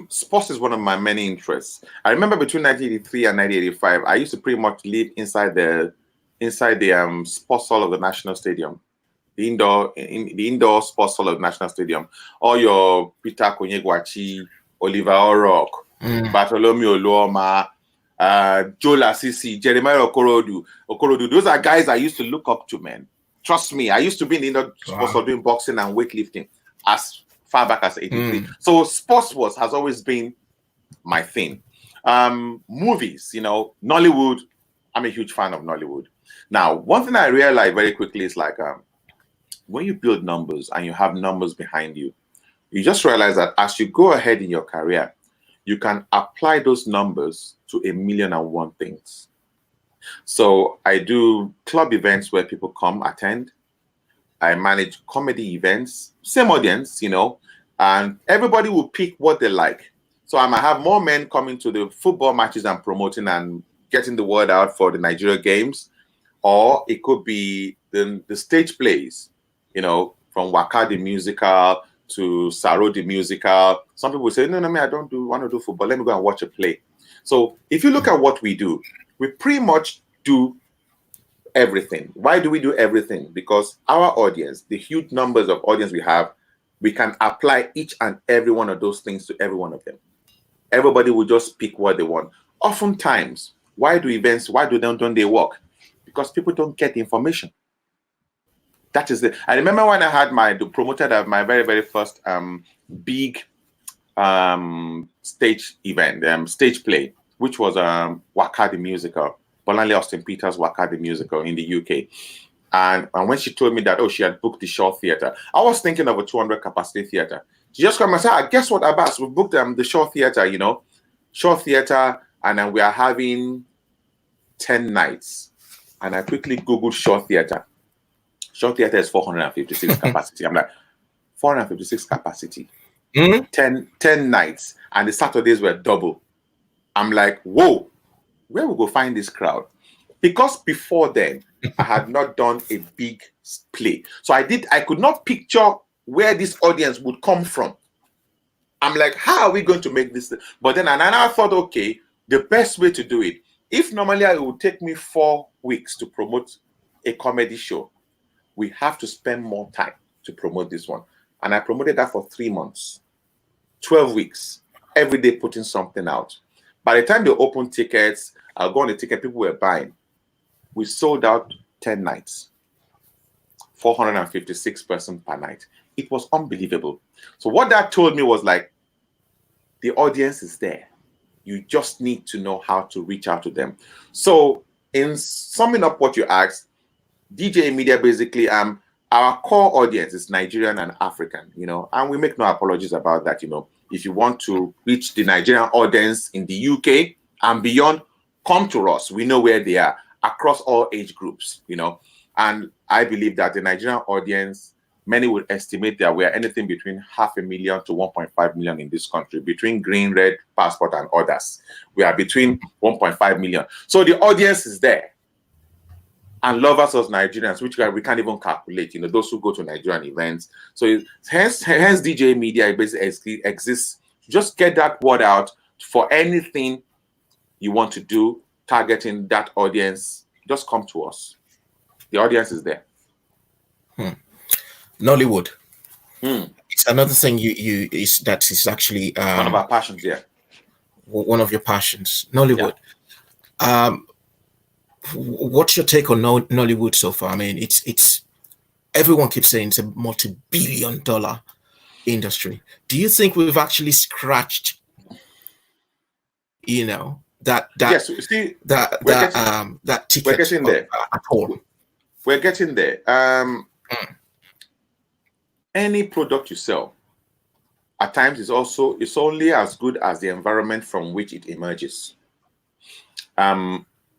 Sports is one of my many interests. I remember between 1983 and 1985, I used to pretty much live inside the sports hall of the National Stadium. The indoor sports hall of the National Stadium. All your Peter Konyegwachi, Oliver O'Rourke, Bartholomew Oluoma, Joe Lasisi, Jeremiah Okorodu. Those are guys I used to look up to, man. Trust me, I used to be in the indoor sports hall doing boxing and weightlifting as far back as 83. So sports has always been my thing. Movies, you know, Nollywood. I'm a huge fan of Nollywood. Now, one thing I realized very quickly is like, when you build numbers and you have numbers behind you, you just realize that as you go ahead in your career, you can apply those numbers to 1,000,001 things. So I do club events where people come attend. I manage comedy events, same audience, you know, and everybody will pick what they like. So I might have more men coming to the football matches and promoting and getting the word out for the Nigeria games, or it could be the stage plays. You know, from Waka the musical to Saro the musical. Some people say, no, I don't want to do football. Let me go and watch a play. So if you look at what we do, we pretty much do everything. Why do we do everything? Because our audience, the huge numbers of audience we have, we can apply each and every one of those things to every one of them. Everybody will just pick what they want. Oftentimes, why don't they work? Because people don't get the information. That is it. I remember when I had my very, very first big stage event, stage play, which was Waka the musical, Bolanle Austin Peters' Waka the musical in the UK. And when she told me that, she had booked the Shaw Theatre, I was thinking of a 200 capacity theatre. She just come and say, guess what, Abass? We booked the Shaw Theatre, you know, Shaw Theatre, and then we are having 10 nights. And I quickly Googled Shaw Theatre. Shaw Theatre is 456 capacity. I'm like, 456 capacity, 10 nights, and the Saturdays were double. I'm like, whoa, where we go find this crowd? Because before then, I had not done a big play. So I could not picture where this audience would come from. I'm like, how are we going to make this? But then and I thought, okay, the best way to do it, if normally it would take me 4 weeks to promote a comedy show, we have to spend more time to promote this one. And I promoted that for 3 months, 12 weeks, every day putting something out. By the time they opened tickets, I'll go on the ticket, people were buying. We sold out 10 nights, 456 persons per night. It was unbelievable. So what that told me was like, the audience is there. You just need to know how to reach out to them. So in summing up what you asked, DJ Media basically, our core audience is Nigerian and African, you know, and we make no apologies about that, you know. If you want to reach the Nigerian audience in the UK and beyond, come to us. We know where they are across all age groups, you know. And I believe that the Nigerian audience, many would estimate that we are anything between 500,000 to 1.5 million in this country, between green, red, passport, and others. We are between 1.5 million. So the audience is there. And lovers of Nigerians, which we can't even calculate, you know, those who go to Nigerian events. So hence DJ Media basically exists. Just get that word out for anything you want to do, targeting that audience. Just come to us. The audience is there.
Nollywood. It's another thing that is actually
one of our passions. Yeah,
one of your passions, Nollywood. Yeah. What's your take on Nollywood so far? I mean, it's everyone keeps saying it's a multi-billion-dollar industry. Do you think we've actually scratched, you know, that
yes, see,
that ticket?
We're getting there.
At all.
We're getting there. Any product you sell, at times it's only as good as the environment from which it emerges.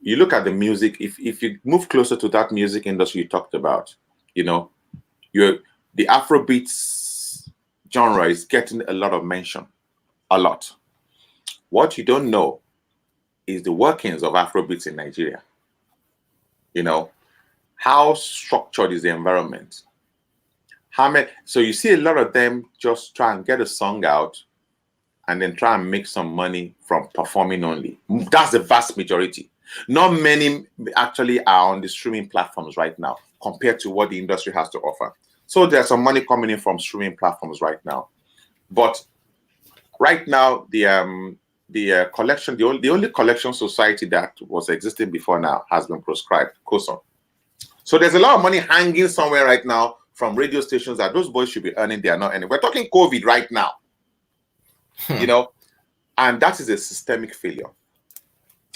You look at the music, if you move closer to that music industry you talked about, you know, the Afrobeats genre is getting a lot of mention, a lot. What you don't know is the workings of Afrobeats in Nigeria. You know, how structured is the environment? So you see a lot of them just try and get a song out and then try and make some money from performing only. That's the vast majority. Not many actually are on the streaming platforms right now compared to what the industry has to offer. So there's some money coming in from streaming platforms right now. But right now, the collection, the only collection society that was existing before now has been proscribed, COSON. So there's a lot of money hanging somewhere right now from radio stations that those boys should be earning. They are not earning. We're talking COVID right now, you know, and that is a systemic failure.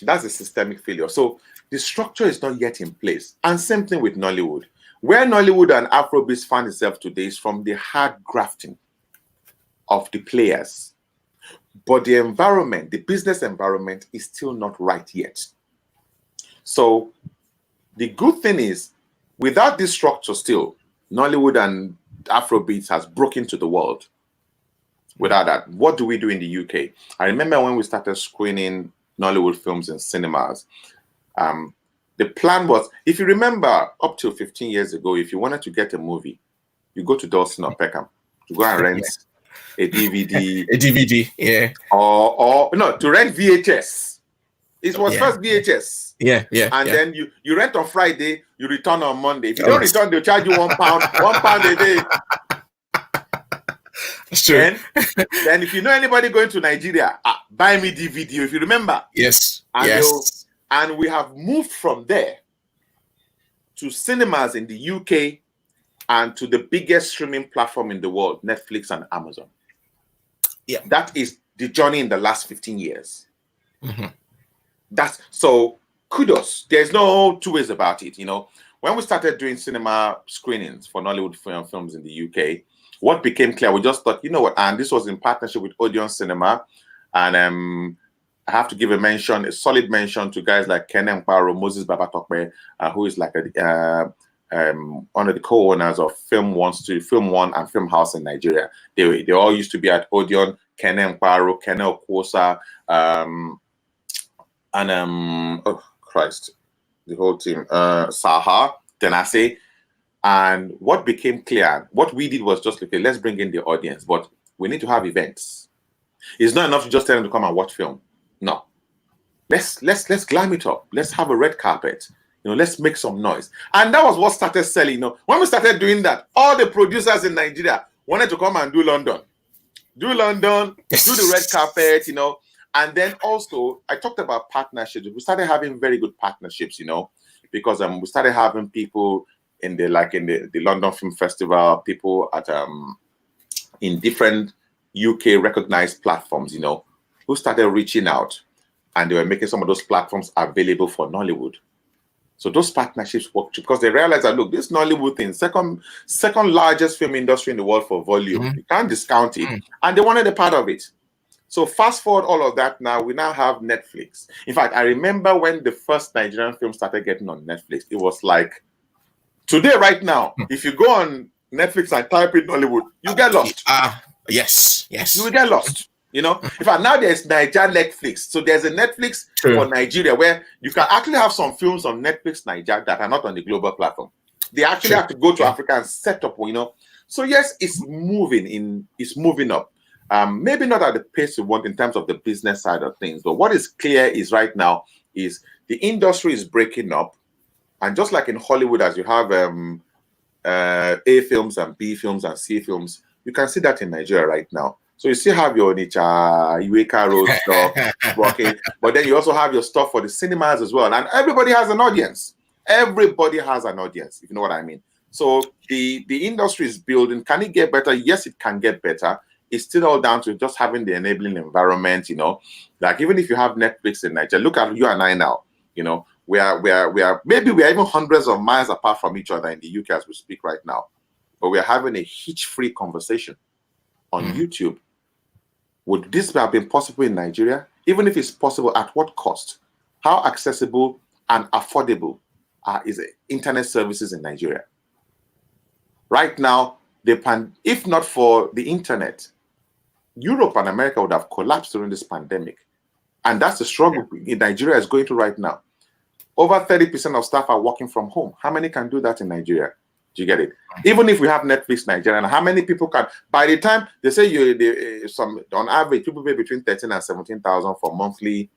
That's a systemic failure. So the structure is not yet in place. And same thing with Nollywood. Where Nollywood and Afrobeats find itself today is from the hard grafting of the players. But the environment, the business environment, is still not right yet. So the good thing is, without this structure still, Nollywood and Afrobeats has broken to the world. Without that, what do we do in the UK? I remember when we started screening Nollywood films in cinemas, the plan was, if you remember, up to 15 years ago, if you wanted to get a movie, you go to Dawson or Peckham to go and rent a DVD.
A DVD, yeah.
Or no, to rent VHS. It was first VHS.
Yeah.
And then you rent on Friday, you return on Monday. If you don't return, they'll charge you £1 a day.
That's true.
Then if you know anybody going to Nigeria, buy me DVD, if you remember.
Yes.
And we have moved from there to cinemas in the UK and to the biggest streaming platform in the world, Netflix and Amazon.
Yeah.
That is the journey in the last 15 years. So kudos. There's no two ways about it. You know, when we started doing cinema screenings for Nollywood films in the UK, what became clear, we just thought, you know what, and this was in partnership with Odeon Cinema, and I have to give a solid mention to guys like Ken Mparo, Moses Babatokbe, who is like one of the co-owners of Film One and Film House in Nigeria. They all used to be at Odeon, Ken Mparo, Ken Okwosa, and oh Christ, the whole team, Saha, Tenase. And what became clear, what we did was just, okay, let's bring in the audience, but we need to have events. It's not enough to just tell them to come and watch film. No. Let's glam it up. Let's have a red carpet. Let's make some noise. And that was what started selling. When we started doing that, all the producers in Nigeria wanted to come and do London. Do the red carpet, And then also, I talked about partnerships. We started having very good partnerships, because we started having people in the London Film Festival, people at in different UK recognized platforms, who started reaching out, and they were making some of those platforms available for Nollywood. So those partnerships worked because they realized that, look, this Nollywood thing, second largest film industry in the world for volume, you can't discount it, and they wanted a part of it. So fast forward all of that, now we now have Netflix. In fact, I remember when the first Nigerian film started getting on Netflix, it was like, today, right now, if you go on Netflix and type in Nollywood, you get lost.
Yes.
You will get lost. In fact, now there's Nigeria Netflix. So there's a Netflix for Nigeria where you can actually have some films on Netflix Nigeria that are not on the global platform. They actually have to go to Africa and set up, So yes, it's moving up. Maybe not at the pace we want in terms of the business side of things, but what is clear is right now is the industry is breaking up. And just like in Hollywood, as you have A films and B films and C films, you can see that in Nigeria right now. So you still have your Onitsha, Iweka Road stuff working, but then you also have your stuff for the cinemas as well. And everybody has an audience. Everybody has an audience, if you know what I mean. So the industry is building. Can it get better? Yes, it can get better. It's still all down to just having the enabling environment, Like even if you have Netflix in Nigeria, look at you and I now, we are maybe we are even hundreds of miles apart from each other in the UK as we speak right now, but we are having a hitch-free conversation on YouTube. Would this have been possible in Nigeria? Even if it's possible, at what cost? How accessible and affordable is internet services in Nigeria? Right now, if not for the internet, Europe and America would have collapsed during this pandemic, and that's the struggle in Nigeria is going through right now. Over 30% of staff are working from home. How many can do that in Nigeria? Do you get it? Even if we have Netflix Nigeria, how many people can? By the time they say on average, people pay between 13 and 17,000 for monthly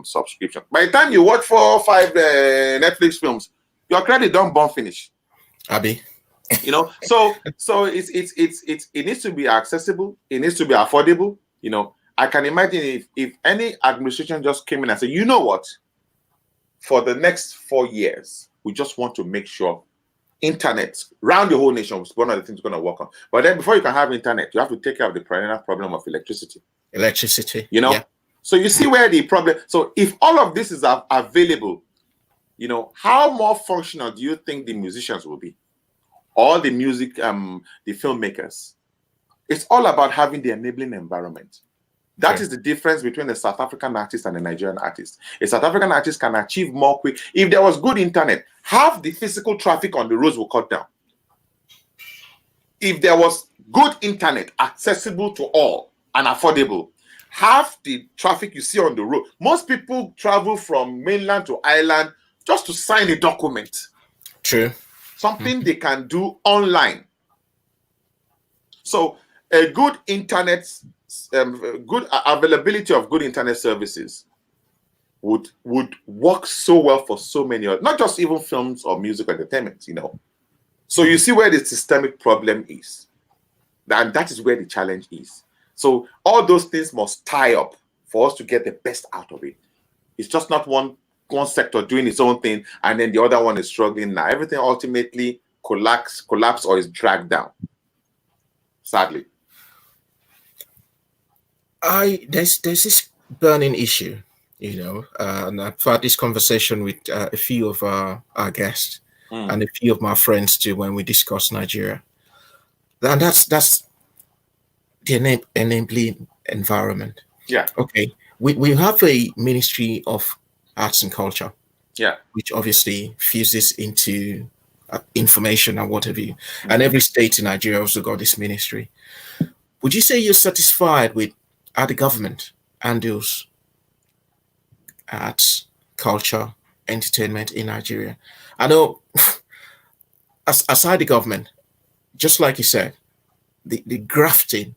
subscription. By the time you watch 4 or 5 Netflix films, your credit don't burn finish.
Abby.
So it needs to be accessible. It needs to be affordable. I can imagine if any administration just came in and said, you know what? For the next 4 years, we just want to make sure internet around the whole nation was one of the things we're going to work on. But then before you can have internet, you have to take care of the perennial problem of electricity. So you see where the problem. So if all of this is available, how more functional do you think the musicians will be? Or the music, the filmmakers? It's all about having the enabling environment. That is the difference between a South African artist and a Nigerian artist. A South African artist can achieve more quick. If there was good internet, half the physical traffic on the roads will cut down. If there was good internet, accessible to all and affordable, half the traffic you see on the road. Most people travel from mainland to island just to sign a document.
True.
Something they can do online. So a good internet, good availability of good internet services would work so well for so many, not just even films or music entertainment, So you see where the systemic problem is. And that is where the challenge is. So all those things must tie up for us to get the best out of it. It's just not one sector doing its own thing and then the other one is struggling now. Everything ultimately collapse or is dragged down. Sadly.
There's this burning issue, and I've had this conversation with a few of our guests and a few of my friends too when we discuss Nigeria. And that's the enabling environment.
Yeah.
Okay. We have a Ministry of Arts and Culture.
Yeah.
Which obviously fuses into information and what have you. And every state in Nigeria also got this ministry. Would you say you're satisfied with how the government handles arts, culture, entertainment in Nigeria? I know, aside the government, just like you said, the grafting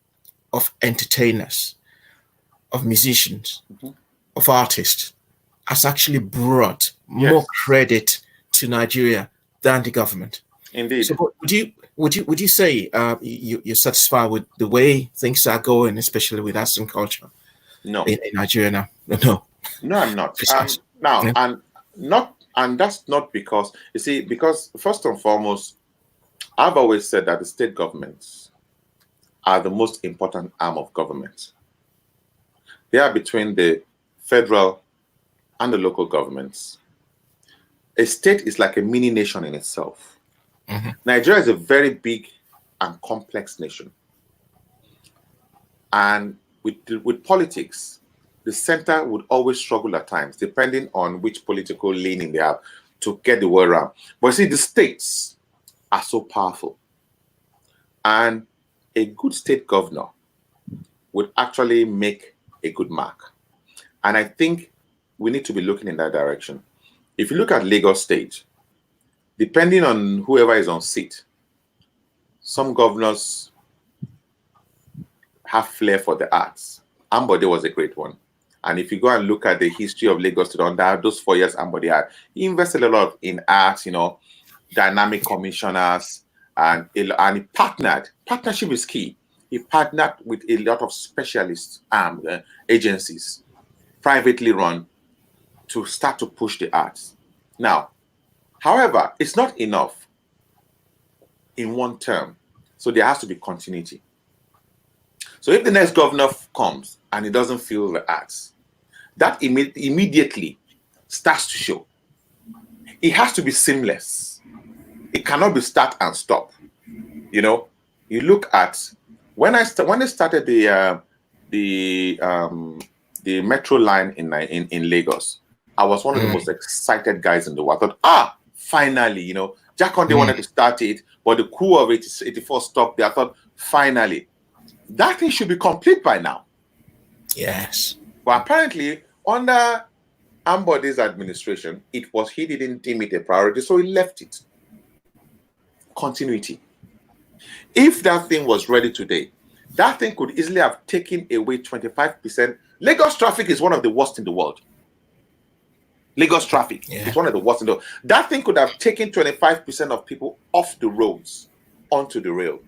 of entertainers, of musicians, of artists has actually brought more credit to Nigeria than the government.
Indeed.
So would you say you're satisfied with the way things are going, especially with arts and culture?
No.
In Nigeria now? No,
I'm not. And that's not because, you see, because first and foremost, I've always said that the state governments are the most important arm of government. They are between the federal and the local governments. A state is like a mini nation in itself. Nigeria is a very big and complex nation. And with politics, the center would always struggle at times, depending on which political leaning they have to get the word around. But see, the states are so powerful. And a good state governor would actually make a good mark. And I think we need to be looking in that direction. If you look at Lagos State, depending on whoever is on seat, some governors have flair for the arts. Ambode was a great one. And if you go and look at the history of Lagos State under those 4 years Ambode had, he invested a lot in arts, dynamic commissioners, and he partnered. Partnership is key. He partnered with a lot of specialist agencies, privately run, to start to push the arts. Now, however, it's not enough in one term. So there has to be continuity. So if the next governor comes and he doesn't feel the arts, that immediately starts to show. It has to be seamless. It cannot be start and stop. You look at when they started the metro line in Lagos. I was one of the most excited guys in the world. I thought, finally, Jakonde wanted to start it, but the coup of 84 stopped there. I thought, finally, that thing should be complete by now.
Yes.
But apparently, under Ambode's administration, he didn't deem it a priority, so he left it. Continuity. If that thing was ready today, that thing could easily have taken away 25%. Lagos traffic is one of the worst in the world. Lagos traffic is one of the worst in the world. That thing could have taken 25% of people off the roads onto the rail.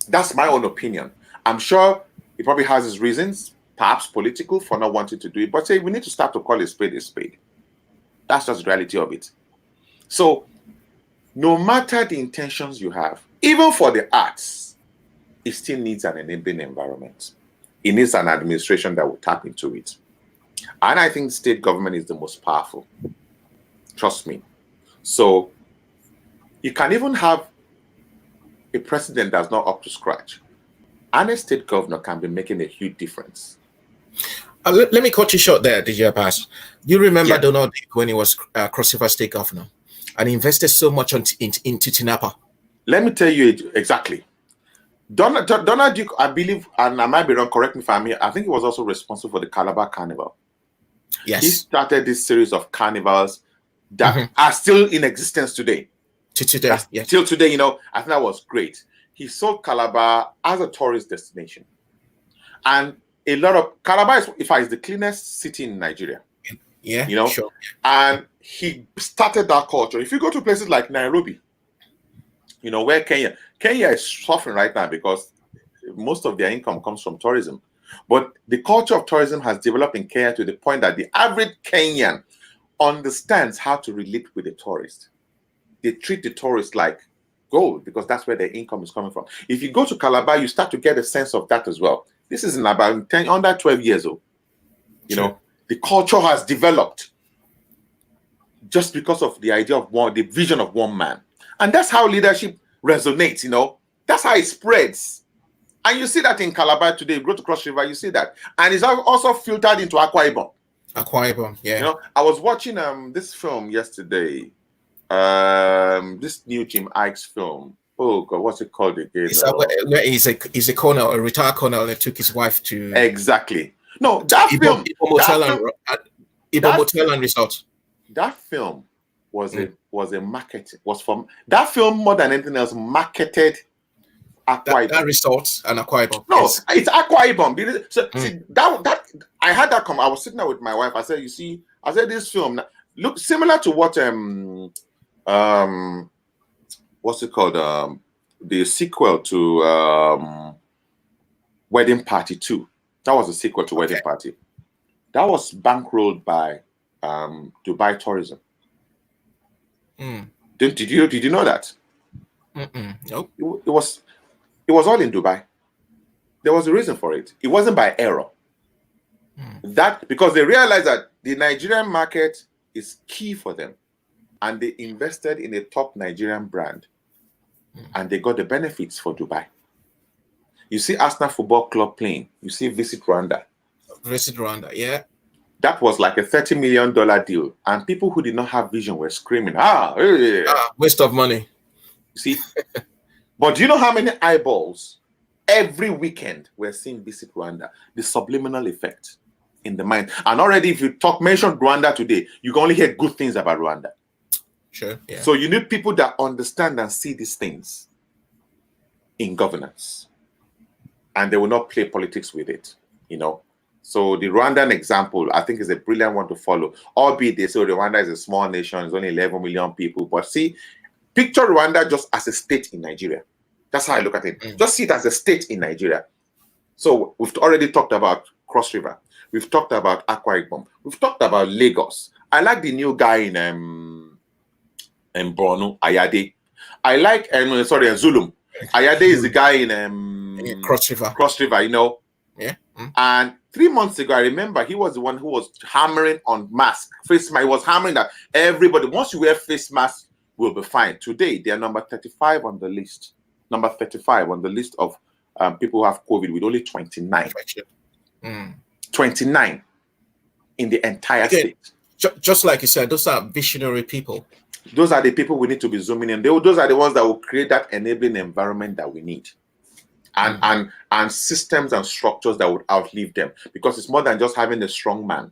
That's my own opinion. I'm sure he probably has his reasons, perhaps political, for not wanting to do it. But say we need to start to call a spade a spade. That's just the reality of it. So no matter the intentions you have, even for the arts, it still needs an enabling environment. It needs an administration that will tap into it. And I think state government is the most powerful. Trust me. So you can even have a president that's not up to scratch. And a state governor can be making a huge difference.
Let me cut you short there, DJ Abass. You remember Donald Duke when he was Cross River State governor and he invested so much into Tinapa?
Let me tell you exactly. Donald Duke, I believe, and I might be wrong, correct me if I'm here, I think he was also responsible for the Calabar Carnival.
Yes.
He started this series of carnivals that are still in existence today.
Till
today, I think that was great. He sold Calabar as a tourist destination. And a lot of Calabar is the cleanest city in Nigeria.
Yeah, sure.
And he started that culture. If you go to places like Nairobi, where Kenya is suffering right now because most of their income comes from tourism. But the culture of tourism has developed in Kenya to the point that the average Kenyan understands how to relate with the tourist. They treat the tourist like gold because that's where their income is coming from. If you go to Calabar, you start to get a sense of that as well. This is in about under 12 years old. The culture has developed just because of the idea of the vision of one man. And that's how leadership resonates, That's how it spreads. And you see that in Calabar today. You go to Cross River, you see that. And it's also filtered into Akwa Ibom.
Akwa Ibom, yeah.
You know, I was watching this film yesterday. This new Jim Ike's film. Oh God, what's it called again?
Where he's a colonel, a retired colonel, that took his wife to
exactly. No, that film.
Ibo Motel and Resort.
That film was a market. Was from that film more than anything else marketed Akwa Ibom.
That resort and Akwa Ibom.
No, yes. It's Akwa Ibom. So see, that I had that come. I was sitting there with my wife. I said, you see, I said this film look similar to what what's it called? The sequel to Wedding Party 2. That was a sequel to Wedding Party. That was bankrolled by Dubai Tourism. Did you know that?
Nope.
It was all in Dubai. There was a reason for it. It wasn't by error. That because they realized that the Nigerian market is key for them, and they invested in a top Nigerian brand, and they got the benefits for Dubai. You see Arsenal Football Club playing. You see Visit Rwanda.
Visit Rwanda, yeah.
That was like a $30 million deal, and people who did not have vision were screaming,
waste of money.
See, but do you know how many eyeballs every weekend we're seeing Visit Rwanda? The subliminal effect in the mind. And already, if you mention Rwanda today, you can only hear good things about Rwanda.
Sure. Yeah.
So you need people that understand and see these things in governance, and they will not play politics with it. You know. So the Rwandan example, I think, is a brilliant one to follow. Albeit they say Rwanda is a small nation, it's only 11 million people. But see, picture Rwanda just as a state in Nigeria. That's how I look at it. Just see it as a state in Nigeria. So we've already talked about Cross River. We've talked about Akwa Ibom. We've talked about Lagos. I like the new guy in Borno, Ayade. I like Zulum. Ayade is the guy in
Cross River.
Cross River, you know.
Yeah.
And 3 months ago, I remember he was the one who was hammering on face mask. He was hammering that everybody, once you wear face mask, will be fine. Today, they are number 35 on the list. Number 35 on the list of people who have COVID with only 29. 29 in the entire state.
Just like you said, those are visionary people.
Those are the people we need to be zooming in. Those are the ones that will create that enabling environment that we need. And systems and structures that would outlive them, because it's more than just having a strong man.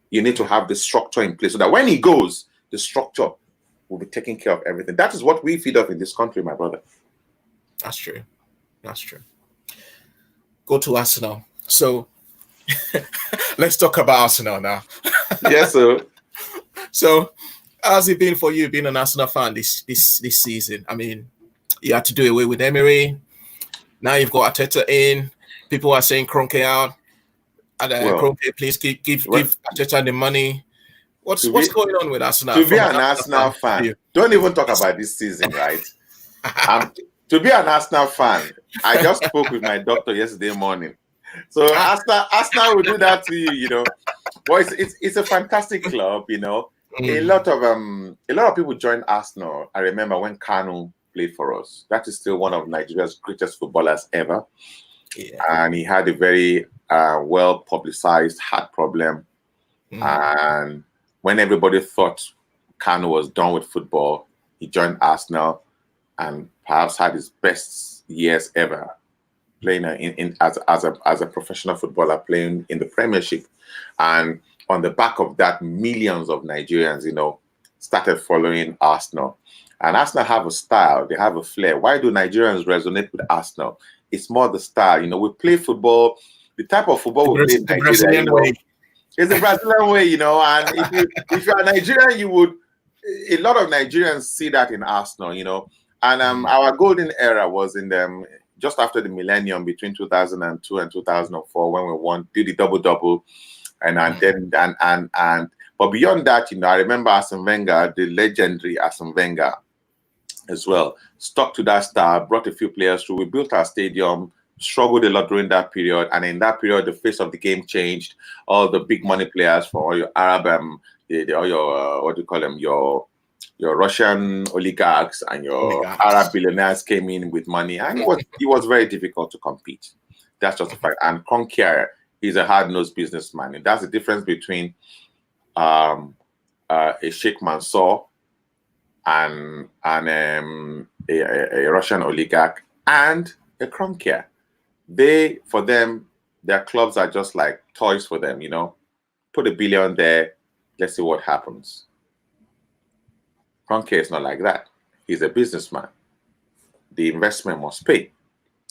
You need to have the structure in place so that when he goes, the structure will be taking care of everything. That is what we feed off in this country, my brother.
That's true. That's true. Go to Arsenal. So let's talk about Arsenal now.
Yes, sir.
So how's it been for you being an Arsenal fan this season? I mean, you had to do away with Emery. Now you've got Arteta in. People are saying Kroenke out. And Kroenke, please give Arteta the money. What's going on with Arsenal?
To be an Arsenal fan, don't even talk about this season, right? To be an Arsenal fan, I just spoke with my doctor yesterday morning. So Arsenal will do that to you, you know. Well, it's a fantastic club, you know. A lot of people joined Arsenal. I remember when Kanu played for us. That is still one of Nigeria's greatest footballers ever. Yeah. And he had a very well-publicized heart problem. And when everybody thought Kanu was done with football, he joined Arsenal and perhaps had his best years ever playing as a professional footballer, playing in the Premiership. And on the back of that, millions of Nigerians, you know, started following Arsenal. And Arsenal have a style, they have a flair. Why do Nigerians resonate with Arsenal? It's more the style. You know, we play football, the type of football we play in Nigeria, you know, it's the Brazilian way, you know. And if you're a Nigerian, you would, a lot of Nigerians see that in Arsenal, you know. And our golden era was in just after the millennium, between 2002 and 2004, when we did the double-double. But beyond that, you know, I remember Arsene Wenger, the legendary Arsene Wenger, as well, stuck to that style, brought a few players through. We built our stadium, struggled a lot during that period, and in that period, the face of the game changed. All the big money players for all your Arab, all your what do you call them, your your Russian oligarchs and your
Oligarchs.
Arab billionaires came in with money, and it was very difficult to compete. That's just a fact. And Conkier is a hard-nosed businessman, and that's the difference between a Sheikh Mansour and a Russian oligarch and a Conkier. For them, their clubs are just like toys for them. Put $1 billion there, let's see what happens. Conkier is not like that. He's a businessman. The investment must pay.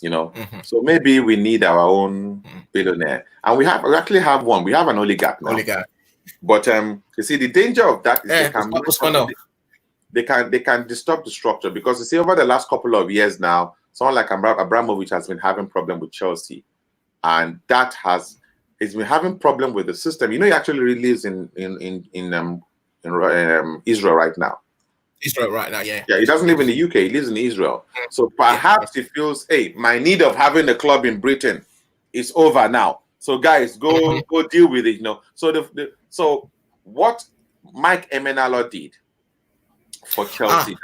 So maybe we need our own billionaire, and we actually have one. We have an oligarch now. But you see, the danger of that is they can disturb the structure, because you see, over the last couple of years now, someone like Abramovich has been having problem with Chelsea, and he's been having problem with the system. He actually lives in Israel right now.
Yeah.
Yeah, he doesn't live in the UK. He lives in Israel. So perhaps he feels, hey, my need of having a club in Britain is over now. So guys, go deal with it. So what Mike Emenalo did for Chelsea.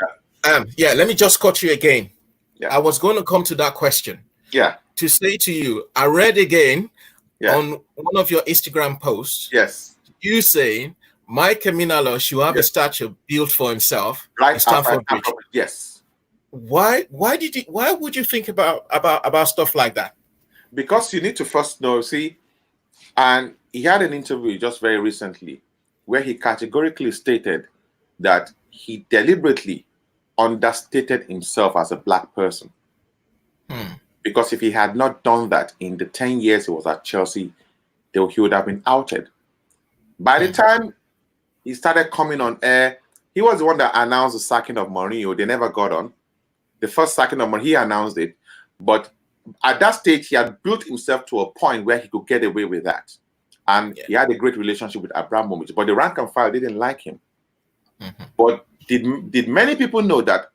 Let me just cut you again.
Yeah.
I was going to come to that question.
Yeah.
To say to you, I read again on one of your Instagram posts.
Yes.
You saying Mike Emenalo should have a statue built for himself
right
in Stamford Bridge.
Yes.
Why would you think about stuff like that?
Because you need to first know, and he had an interview just very recently where he categorically stated that he deliberately understated himself as a black person. Because if he had not done that in the 10 years he was at Chelsea, he would have been outed. By the time he started coming on air, he was the one that announced the sacking of Mourinho. They never got on. The first sacking of Mourinho, he announced it. But at that stage, he had built himself to a point where he could get away with that. And he had a great relationship with Abramovich. But the rank and file didn't like him. But did many people know that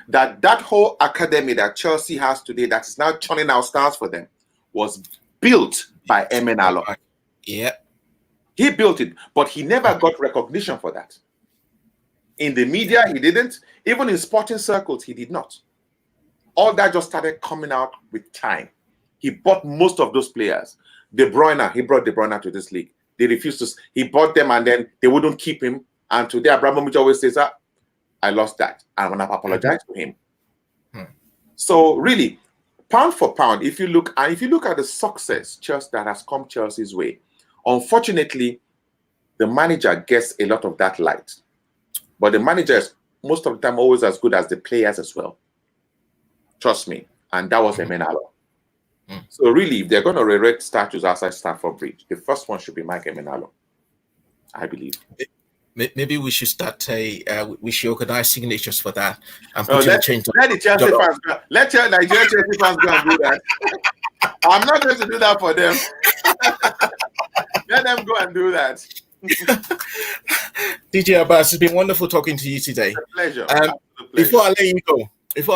that whole academy that Chelsea has today, that is now churning out stars for them, was built by Emenalo?
Yeah.
He built it, but he never got recognition for that. In the media, he didn't. Even in sporting circles, he did not. All that just started coming out with time. He bought most of those players. De Bruyne, he brought De Bruyne to this league. They refused to. He bought them, and then they wouldn't keep him. And today, Abramovich always says, I lost that. I want to apologize to him. So really, pound for pound, if you look at the success that has come Chelsea's way, unfortunately, the manager gets a lot of that light. But the manager is most of the time always as good as the players as well. Trust me. And that was Emenalo. So really, if they're going to erect statues outside Stamford Bridge, the first one should be Mike Emenalo, I believe.
Maybe we should start we should organize signatures for that. And
let the Chelsea fans go. Let your Nigerian Chelsea fans go and do that. I'm not going to do that for them. Let them go and do that.
DJ Abass, it's been wonderful talking to you today.
It's a pleasure.
Before I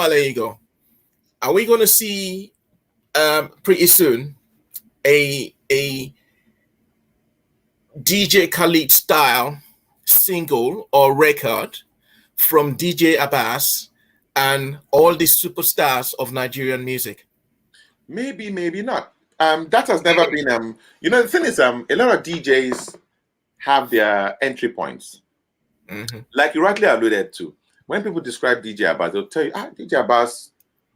let you go, are we going to see pretty soon a DJ Khalid style single or record from DJ Abass and all the superstars of Nigerian music?
Maybe not. That has never been the thing is, a lot of DJs have their entry points. Like you rightly alluded to. When people describe DJ Abass, they'll tell you, DJ Abass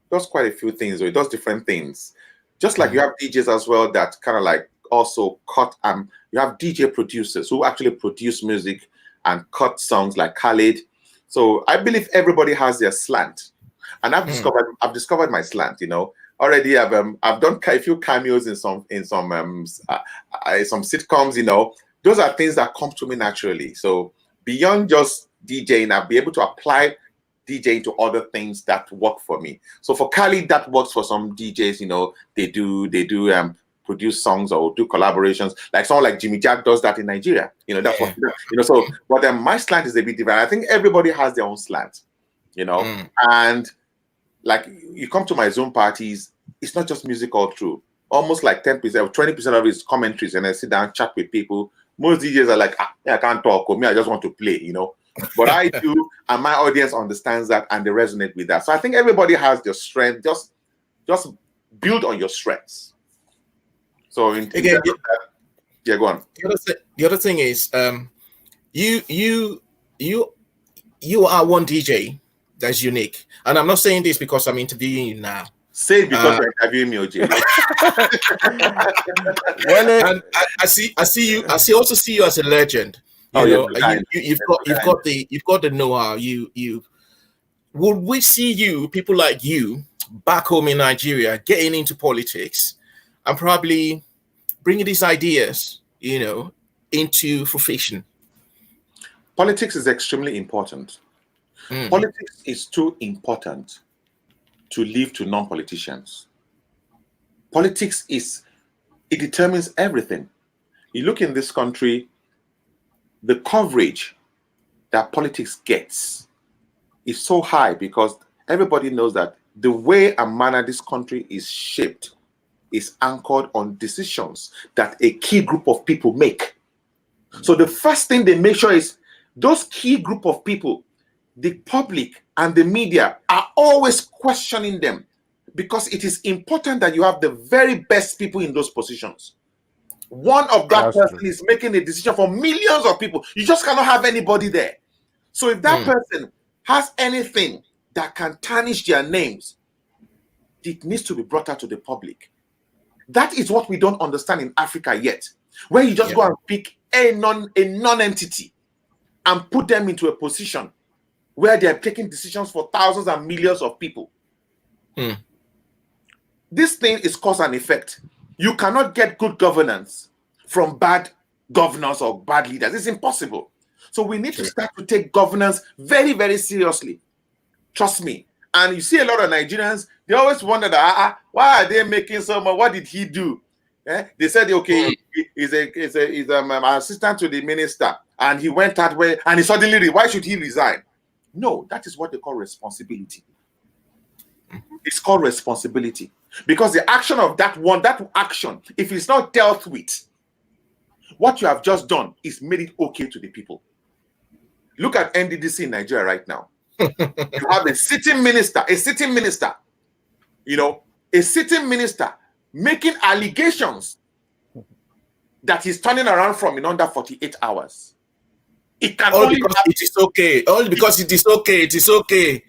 does quite a few things, or he does different things. Just like you have DJs as well that kind of like also cut, you have DJ producers who actually produce music and cut songs like Khalid. So I believe everybody has their slant. And I've discovered my slant, Already I've done a few cameos in some sitcoms, Those are things that come to me naturally. So beyond just DJing, I'll be able to apply DJing to other things that work for me. So for Khalid, that works for some DJs, they do produce songs or do collaborations. Like someone like Dji Media does that in Nigeria. That's what so but my slant is a bit different. I think everybody has their own slant, and like you come to my Zoom parties, it's not just music all through. Almost like 10% or 20% of it is commentaries, and I sit down, chat with people. Most DJs are like, I can't talk, or me, I just want to play, But I do, and my audience understands that, and they resonate with that. So I think everybody has their strength. Just build on your strengths. So in
Again,
terms of that, yeah, go on.
The other thing is, you are one DJ that's unique, and I'm not saying this because I'm interviewing you now.
Say it because you're interviewing me, OJ.
And I also see you as a legend. You've got the know-how. Would we see you, people like you, back home in Nigeria, getting into politics and probably bringing these ideas, into fruition?
Politics is extremely important. Politics is too important to leave to non-politicians. Politics it determines everything. You look in this country, the coverage that politics gets is so high because everybody knows that the way and manner this country is shaped is anchored on decisions that a key group of people make. So the first thing they make sure is those key group of people, the public and the media, are always questioning them, because it is important that you have the very best people in those positions. One of that person is making a decision for millions of people. You just cannot have anybody there. So if that person has anything that can tarnish their names, it needs to be brought out to the public. That is what we don't understand in Africa yet, where you just go and pick a non-entity and put them into a position where they are taking decisions for thousands and millions of people. This thing is cause and effect. You cannot get good governance from bad governors or bad leaders. It's impossible. So we need to start to take governance very, very seriously. Trust me. And you see a lot of Nigerians, they always wonder that, why are they making so much? What did he do? They said, okay, he's an assistant to the minister, and he went that way, and he suddenly, why should he resign? No, that is what they call responsibility. It's called responsibility. Because the action of that action, if it's not dealt with, what you have just done is made it okay to the people. Look at NDDC in Nigeria right now. You have a sitting minister, making allegations that he's turning around from in under 48 hours. It can only because it is okay. Only because it is okay. It is okay.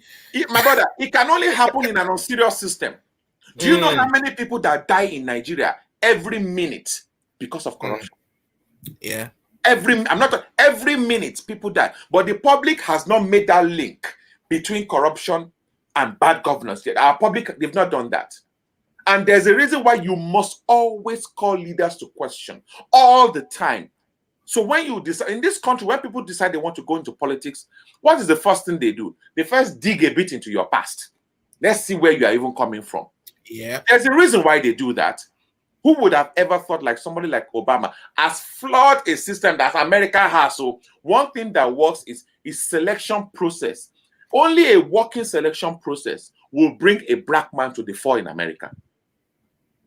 My brother, it can only happen in an unserious system. Do you know how many people that die in Nigeria every minute because of corruption?
Yeah.
Every minute people die. But the public has not made that link between corruption and bad governance yet. Our public, they've not done that. And there's a reason why you must always call leaders to question all the time. So when you decide, in this country, when people decide they want to go into politics, what is the first thing they do? They first dig a bit into your past. Let's see where you are even coming from.
Yeah.
There's a reason why they do that. Who would have ever thought like somebody like Obama, as flawed a system that America has? So one thing that works is selection process. Only a working selection process will bring a black man to the fore in America.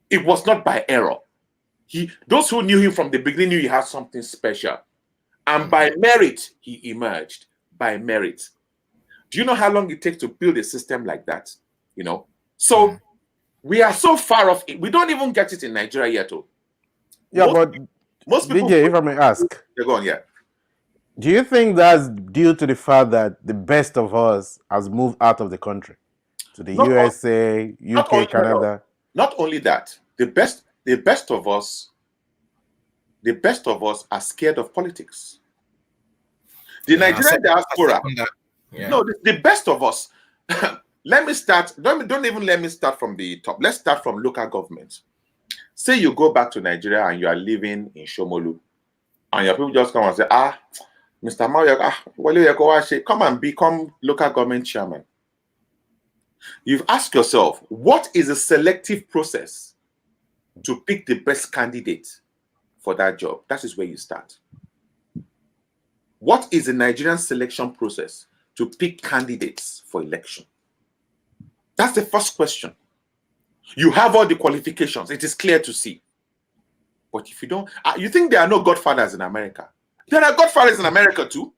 It was not by error. Those who knew him from the beginning knew he had something special. And by merit, he emerged. By merit. Do you know how long it takes to build a system like that? So we are so far off. We don't even get it in Nigeria yet.
Most people, DJ, if I may ask,
they're going, yeah.
Do you think that's due to the fact that the best of us has moved out of the country to the USA, UK, Canada?
Not only that, the best of us are scared of politics. The Nigerian diaspora. No, the best of us. Let me start. Don't even let me start from the top. Let's start from local government. Say you go back to Nigeria and you are living in Shomolu, and your people just come and say, Mr. Mao, come and become local government chairman. You've asked yourself, what is a selective process to pick the best candidate for that job? That is where you start. What is the Nigerian selection process to pick candidates for election? That's the first question. You have all the qualifications. It is clear to see. But if you don't, you think there are no godfathers in America? There are godfathers in America too.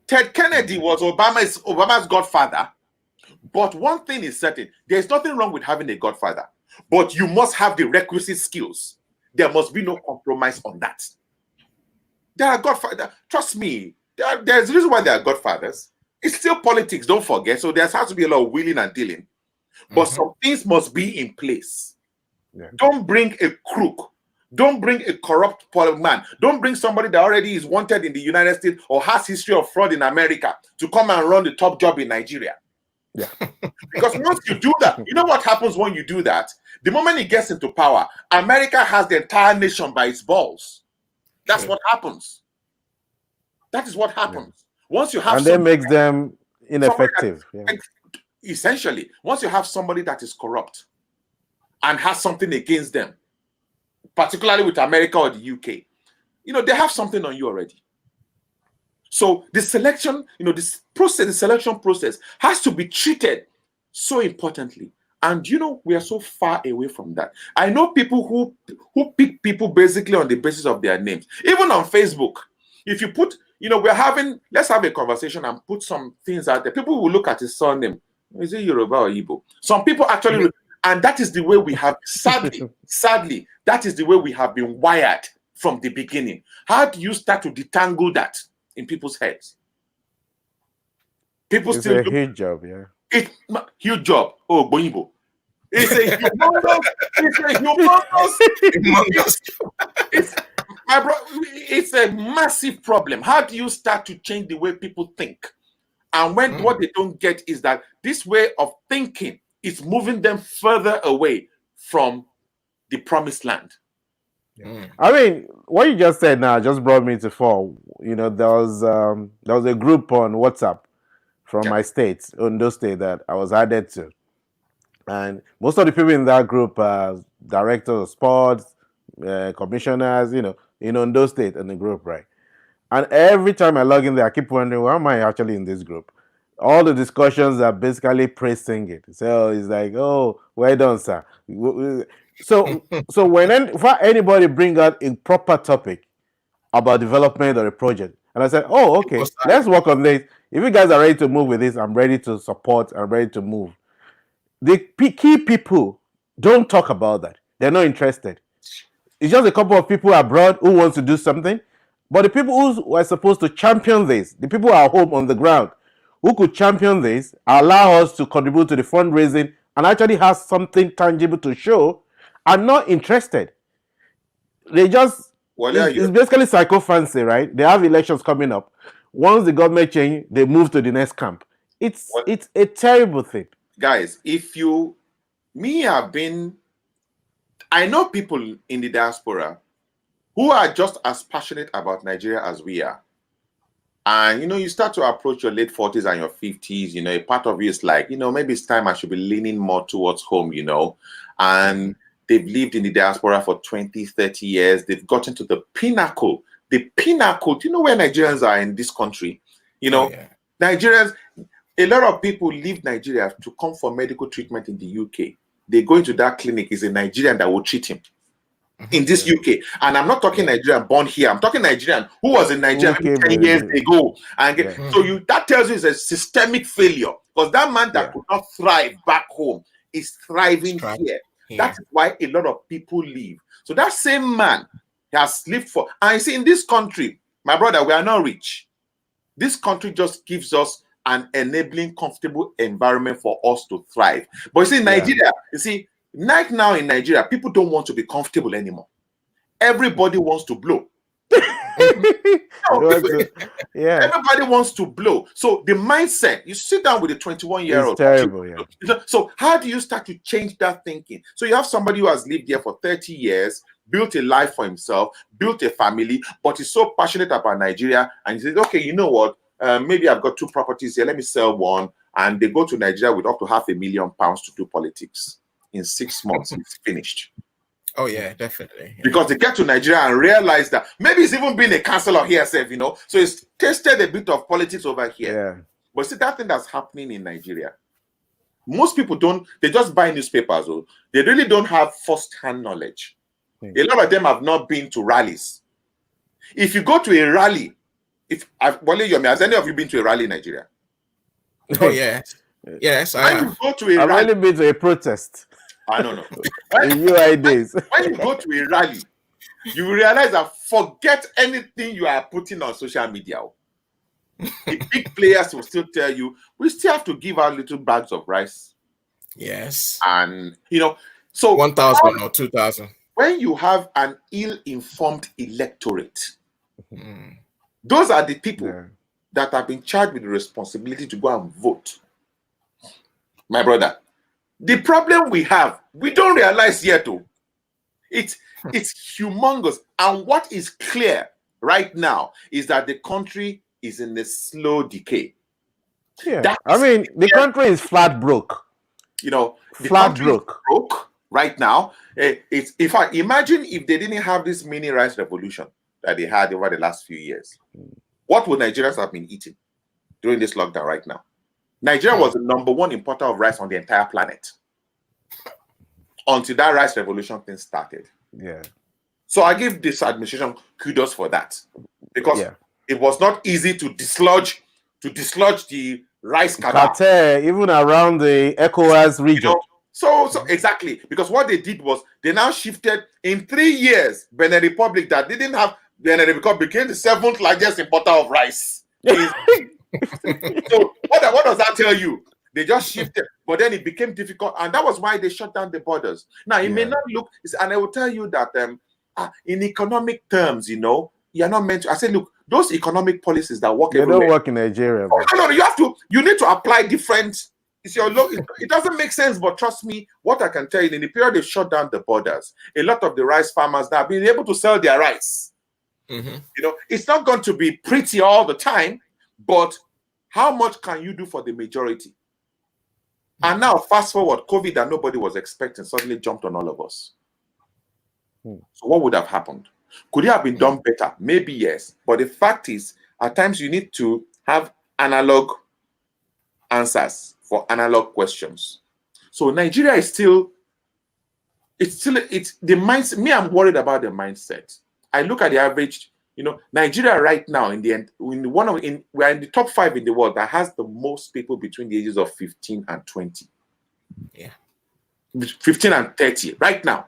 Ted Kennedy was Obama's godfather. But one thing is certain, there's nothing wrong with having a godfather. But you must have the requisite skills. There must be no compromise on that. There are godfathers. Trust me, there's a reason why they are godfathers. It's still politics, don't forget. So there has to be a lot of wheeling and dealing. But some things must be in place.
Yeah.
Don't bring a crook. Don't bring a corrupt man. Don't bring somebody that already is wanted in the United States or has history of fraud in America to come and run the top job in Nigeria.
Yeah.
Because once you do that, you know what happens when you do that? The moment he gets into power, America has the entire nation by its balls. That's what happens. That is what happens. Yeah. Once you have,
and that makes them ineffective.
Essentially, once you have somebody that is corrupt and has something against them, particularly with America or the UK, they have something on you already. So the selection, this process, the selection process has to be treated so importantly. And we are so far away from that. I know people who pick people basically on the basis of their names. Even on Facebook, if you put, let's have a conversation and put some things out there. People will look at his surname. Is it Yoruba or Igbo? Some people actually, and that is the way we have, sadly, that is the way we have been wired from the beginning. How do you start to detangle that in people's heads? People
it's
still
a huge job, yeah.
It's a huge job. Oh, Boyibo. It's a humongous. It's a massive problem. How do you start to change the way people think? And when what they don't get is that this way of thinking is moving them further away from the promised land.
I mean, what you just said now just brought me to fall. There was a group on WhatsApp from my state, Ondo State, that I was added to. And most of the people in that group are directors of sports, commissioners, in Ondo State in the group, right? And every time I log in there, I keep wondering, why am I actually in this group? All the discussions are basically praising it. So it's like, oh, well done, sir. So for anybody bring out a proper topic about development or a project, and I said, oh, okay, let's work on this. If you guys are ready to move with this, I'm ready to support. I'm ready to move. The key people don't talk about that. They're not interested. It's just a couple of people abroad who want to do something. But the people who were supposed to champion this, the people at home on the ground, who could champion this, allow us to contribute to the fundraising and actually have something tangible to show, are not interested. They just, it's basically psychophancy, right? They have elections coming up. Once the government change, they move to the next camp. It's a terrible thing.
Guys, I know people in the diaspora who are just as passionate about Nigeria as we are. And, you start to approach your late 40s and your 50s, a part of you is like, maybe it's time I should be leaning more towards home, and they've lived in the diaspora for 20, 30 years. They've gotten to the pinnacle. Do you know where Nigerians are in this country? Nigerians, a lot of people leave Nigeria to come for medical treatment in the UK. They go into that clinic, is a Nigerian that will treat him. In this UK, and I'm not talking Nigerian born here. I'm talking Nigerian who was in Nigeria 10 years ago. And so that tells you it's a systemic failure, because that man that could not thrive back home is thriving here. That's why a lot of people leave. So that same man has lived for, and you see, in this country, my brother, we are not rich. This country just gives us an enabling, comfortable environment for us to thrive. But you see, Nigeria, right now in Nigeria, people don't want to be comfortable anymore. Everybody wants to blow. Everybody wants to blow. So the mindset, you sit down with a 21-year-old.
It's terrible,
So how do you start to change that thinking? So you have somebody who has lived here for 30 years, built a life for himself, built a family, but he's so passionate about Nigeria, and he says, okay, you know what? Maybe I've got 2 properties here. Let me sell one. And they go to Nigeria with up to £500,000 to do politics. In 6 months, it's finished.
Oh, yeah, definitely. Yeah.
Because they get to Nigeria and realize that maybe he's even been a councillor here, so he's tasted a bit of politics over here.
Yeah.
But see, that thing that's happening in Nigeria, most people they just buy newspapers. They really don't have first-hand knowledge. A lot of them have not been to rallies. If you go to a rally has any of you been to a rally in Nigeria?
Oh yes, yes, I
When
have.
you go to a
I've
rally,
only been to a protest
I don't know.
in UI days.
When you go to a rally, you will realize that forget anything you are putting on social media. The big players will still tell you, we still have to give out little bags of rice.
Yes.
And, so
1,000 or 2,000.
when you have an ill-informed electorate, those are the people that have been charged with the responsibility to go and vote. My brother, the problem we have, we don't realize yet, though. It's humongous. And what is clear right now is that the country is in a slow decay.
Yeah, I mean, the country is flat broke. The
flat broke right now. It's, in fact, imagine if they didn't have this mini rice revolution that they had over the last few years. What would Nigerians have been eating during this lockdown right now? Nigeria was the #1 importer of rice on the entire planet until that rice revolution thing started.
Yeah.
So I give this administration kudos for that, because it was not easy to dislodge the rice
cartel even around the ECOWAS region.
So exactly, because what they did was they now shifted in 3 years. Benin Republic, that didn't have Benin Republic, became the 7th largest importer of rice. So what does that tell you? They just shifted, but then it became difficult, and that was why they shut down the borders. Now it may not look, and I will tell you that in economic terms, you're not meant to. I say, look, those economic policies that work everywhere,
they don't work in Nigeria.
No, you need to apply different. It doesn't make sense, but trust me, what I can tell you, in the period they shut down the borders, a lot of the rice farmers now have been able to sell their rice. It's not going to be pretty all the time, but how much can you do for the majority? And now, fast forward, COVID that nobody was expecting suddenly jumped on all of us. So what would have happened? Could it have been done better? Maybe yes. But the fact is, at times you need to have analog answers for analog questions. So Nigeria is still the mindset. Me, I'm worried about the mindset. I look at the average, Nigeria right now we're in the top 5 in the world that has the most people between the ages of 15 and 20.
Yeah.
15 and 30 right now.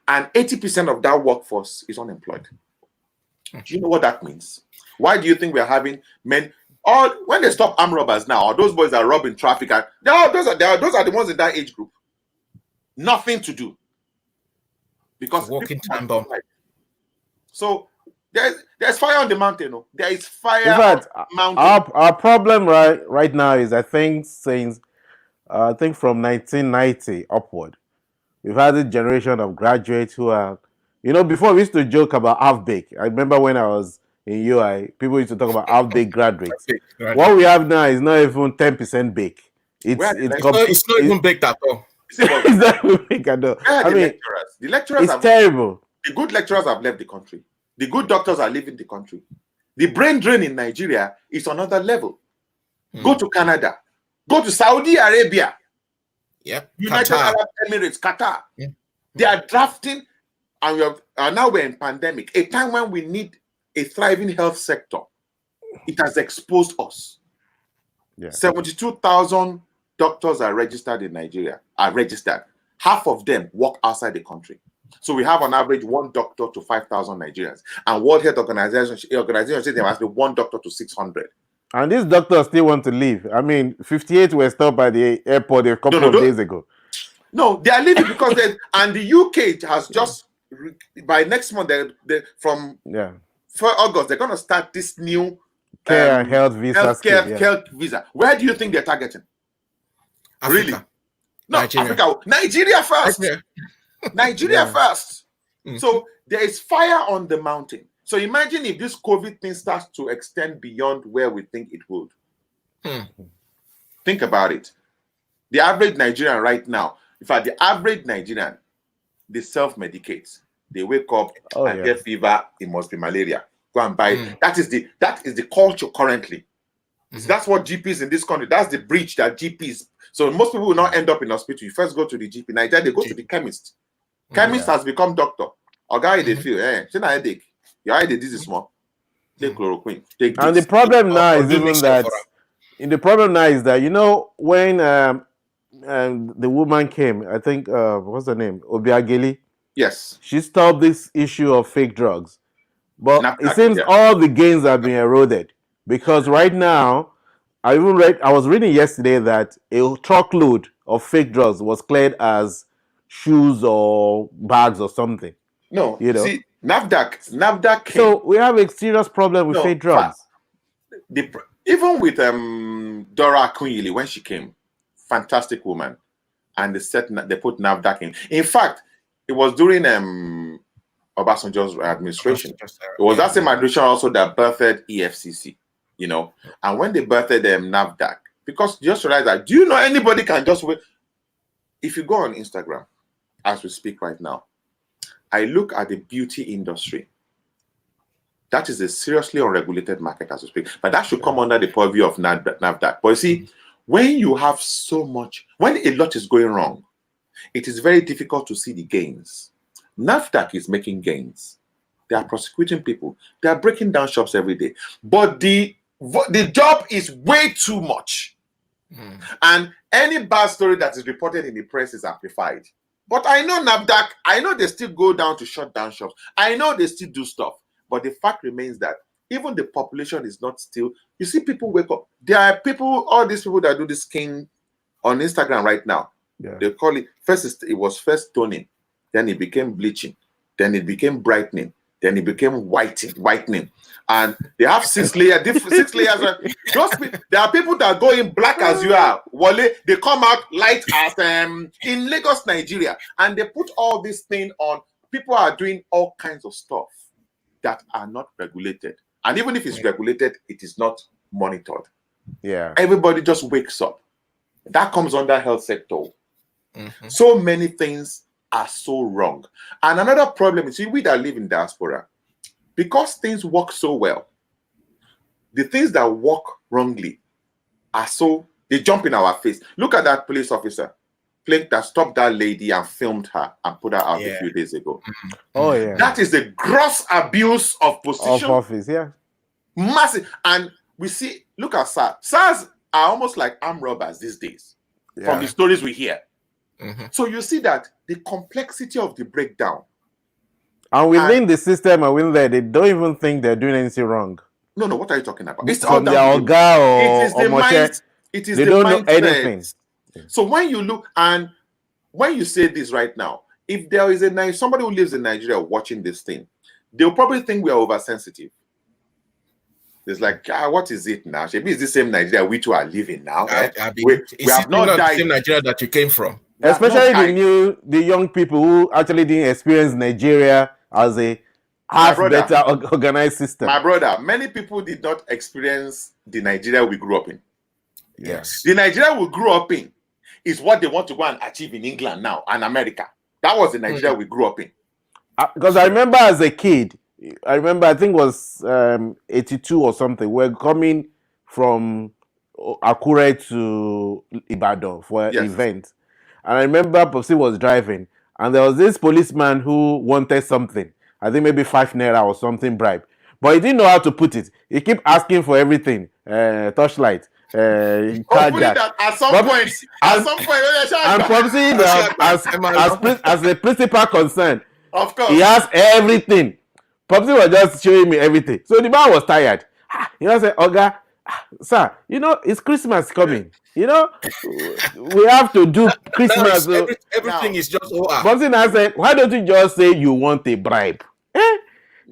And 80% of that workforce is unemployed. Do you know what that means? Why do you think we're having men? When they stop armed robbers now, or those boys that are robbing traffic, those are the ones in that age group. Nothing to do. Because
walking time bomb.
So there's fire on the mountain. There is fire
in fact,
on the mountain.
Our problem right now is, I think from 1990 upward, we've had a generation of graduates who are, before we used to joke about half-baked. I remember when I was in UI, people used to talk about half-baked graduates. What we have now is not even 10% baked.
It's not even baked at all.
It's not even baked at all.
The lecturers
it's terrible.
The good lecturers have left the country. The good doctors are leaving the country. The brain drain in Nigeria is another level. Go to Canada. Go to Saudi Arabia. United Arab Emirates, Qatar. They are drafting, and now we're in pandemic, a time when we need a thriving health sector. It has exposed us. 72,000 doctors are registered in Nigeria. Half of them work outside the country. So we have on average 1 doctor to 5,000 Nigerians. And World Health Organization says there must be 1 doctor to 600.
And these doctors still want to leave. 58 were stopped by the airport a couple of days ago.
No, they are leaving because and the UK has just, by next month, from August, they're going to start this new
care and health visa.
Health visa. Where do you think they're targeting?
Africa.
Really? No, Africa. Nigeria first. Nigeria first. So there is fire on the mountain. So imagine if this COVID thing starts to extend beyond where we think it would. Think about it. The average Nigerian right now, in fact, the average Nigerian, they self-medicate. They wake up and get fever. It must be malaria. Go and buy it. That is the culture currently. So that's what GPs in this country. That's the breach that GPs. So most people will not end up in hospital. You first go to the GP. Nigeria, they go to the chemist. Chemist has become doctor. Or guy they feel, say na headache. Your headache, this is small. Take chloroquine. Take
And
this.
the problem now is
do
even
mix
that.
up for
The problem now is that when the woman came, I think what's her name, Obiageli.
Yes.
She stopped this issue of fake drugs, but it seems
Yeah.
all the gains have been eroded because right now, I was reading yesterday that a truckload of fake drugs was cleared as shoes or bags or something.
No,
You know.
see, NAFDAC came.
So we have a serious problem with fake drugs.
Even with Dora Akunyili when she came, fantastic woman, and they put NAFDAC in. In fact, it was during Obasanjo's administration. It was that same administration also that birthed EFCC, and when they birthed NAFDAC, because just realize that, do you know anybody can just wait? If you go on Instagram, as we speak right now, I look at the beauty industry. That is a seriously unregulated market as we speak. But that should come under the purview of NAFDAC. But you see, when you have so much, when a lot is going wrong, it is very difficult to see the gains. NAFDAC is making gains. They are prosecuting people. They are breaking down shops every day. But the job is way too much. And any bad story that is reported in the press is amplified. But I know NAFDAC, I know they still go down to shut down shops. I know they still do stuff. But the fact remains that even the population is not still. You see, people wake up. There are people, all these people that do this skin on Instagram right now. Yeah. They call it it was first toning, then it became bleaching, then it became brightening, then it became whitening, and they have 6 layers. There are people that go in black as you are. Wale, they come out light as in Lagos, Nigeria, and they put all this thing on. People are doing all kinds of stuff that are not regulated. And even if it's regulated, it is not monitored.
Yeah.
Everybody just wakes up. That comes under health sector. So many things are so wrong. And another problem is, we that live in diaspora, because things work so well, the things that work wrongly they jump in our face. Look at that police officer that stopped that lady and filmed her and put her out a few days ago.
Oh yeah,
that is a gross abuse of position,
of office. Yeah,
massive. And we see, look at SARS. SARS are almost like armed robbers these days, from the stories we hear. So you see that the complexity of the breakdown,
and within the system and within there, they don't even think they're doing anything wrong.
No, what are you talking about?
It's from their Oga or Moshe.
It is
they don't know anything.
So when you look, and when you say this right now, if there is somebody who lives in Nigeria watching this thing, they'll probably think we are oversensitive. It's like, what is it now? Maybe it's the same Nigeria we two are living now.
We have not died. The same Nigeria that you came from.
Especially the young people who actually didn't experience Nigeria as a better organized system.
My brother, many people did not experience the Nigeria we grew up in.
Yes.
The Nigeria we grew up in is what they want to go and achieve in England now and America. That was the Nigeria we grew up in.
Because I remember as a kid, I think it was 82 or something. We're coming from Akure to Ibadan for an event. And I remember Popsi was driving, and there was this policeman who wanted something. I think maybe 5 naira or something bribe. But he didn't know how to put it. He kept asking for everything. Torchlight.
At some point. And
Popsi, as the principal concerned,
of course,
he has everything. Popsi was just showing me everything. So the man was tired. He was saying, Oga, sir, it's Christmas coming. We have to do Christmas.
Everything is just over.
Popsi now said, why don't you just say you want a bribe?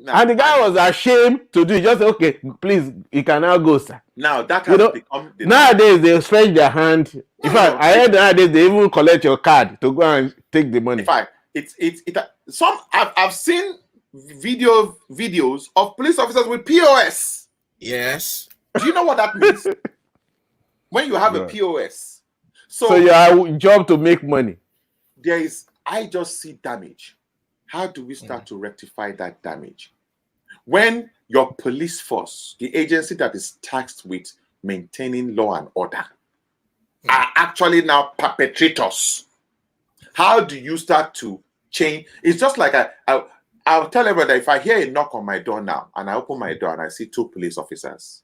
And the guy was ashamed to do it. Just say, okay, please, you can now go, sir.
Now that has become
nowadays they stretch their hand. In fact, I heard nowadays they even collect your card to go and take the money.
In fact, I've seen videos of police officers with POS.
Yes.
Do you know what that means? When you have a POS.
So your job to make money.
I just see damage. How do we start to rectify that damage? When your police force, the agency that is tasked with maintaining law and order, are actually now perpetrators. How do you start to change? It's just like I I'll tell everybody that if I hear a knock on my door now and I open my door and I see 2 police officers,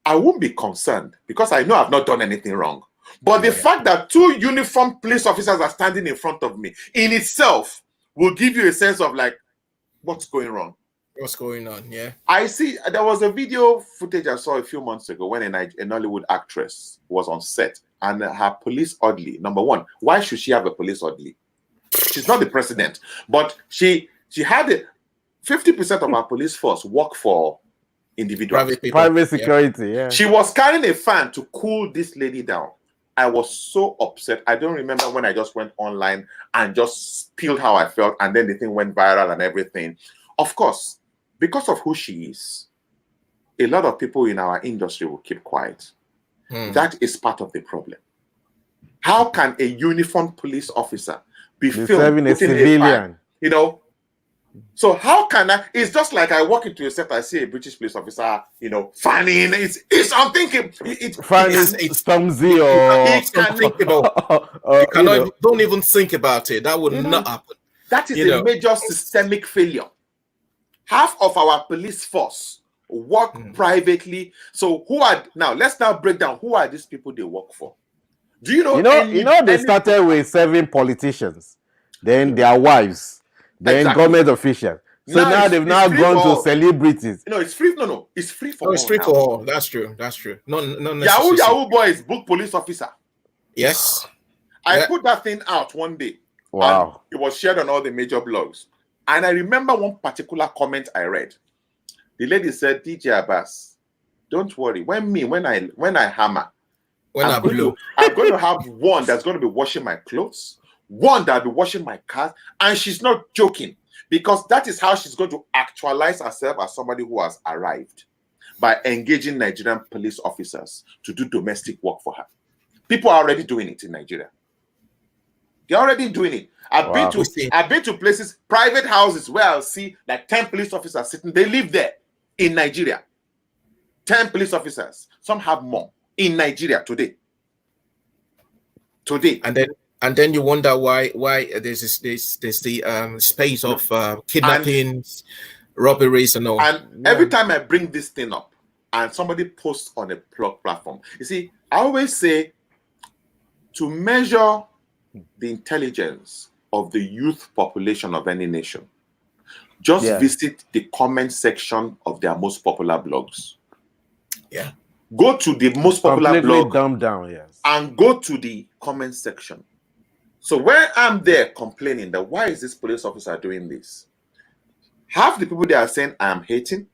I won't be concerned because I know I've not done anything wrong. But the fact that 2 uniformed police officers are standing in front of me in itself will give you a sense of like, what's going wrong?
What's going on? Yeah.
I see there was a video footage I saw a few months ago when a Nollywood actress was on set and her police orderly. Number one, why should she have a police orderly? She's not the president, but she had 50% of our police force work for individuals.
Private security, yeah.
She was carrying a fan to cool this lady down. I was so upset. I don't remember when I just went online and just spilled how I felt, and then the thing went viral and everything. Of course, because of who she is, a lot of people in our industry will keep quiet. That is part of the problem. How can a uniformed police officer be filmed
a civilian?
You know, so how can I? It's just like I walk into a set, I see a British police officer, you know, fanning. I'm thinking,
fanning Stormzy or
don't even think about it. That would not happen.
That is a major systemic failure. Half of our police force work privately. So who are now? Let's now break down who are these people they work for. Do you know?
They started with 7 politicians, then their wives, then government officials. So now they've now gone to celebrities.
It's free. No, it's free for all.
It's free for all. That's true. No.
Yahoo boys book police officer.
Yes.
I put that thing out one day.
Wow.
It was shared on all the major blogs. And I remember one particular comment I read. The lady said, DJ Abass, don't worry. When I hammer, I'm going to have one that's going to be washing my clothes, one that'll be washing my car. And she's not joking, because that is how she's going to actualize herself as somebody who has arrived, by engaging Nigerian police officers to do domestic work for her. People are already doing it in Nigeria. They're already doing it. I've been to places, private houses, where I'll see like 10 police officers sitting. They live there in Nigeria. 10 police officers. Some have more in Nigeria today.
And then you wonder why there's the space of kidnappings, robberies, and all.
And every time I bring this thing up and somebody posts on a platform, you see, I always say, to measure the intelligence of the youth population of any nation, just visit the comment section of their most popular blogs.
Yeah.
Go to the most popular blog
dumbed down,
and go to the comment section. So when I'm there complaining that why is this police officer doing this, half the people they are saying I am hating.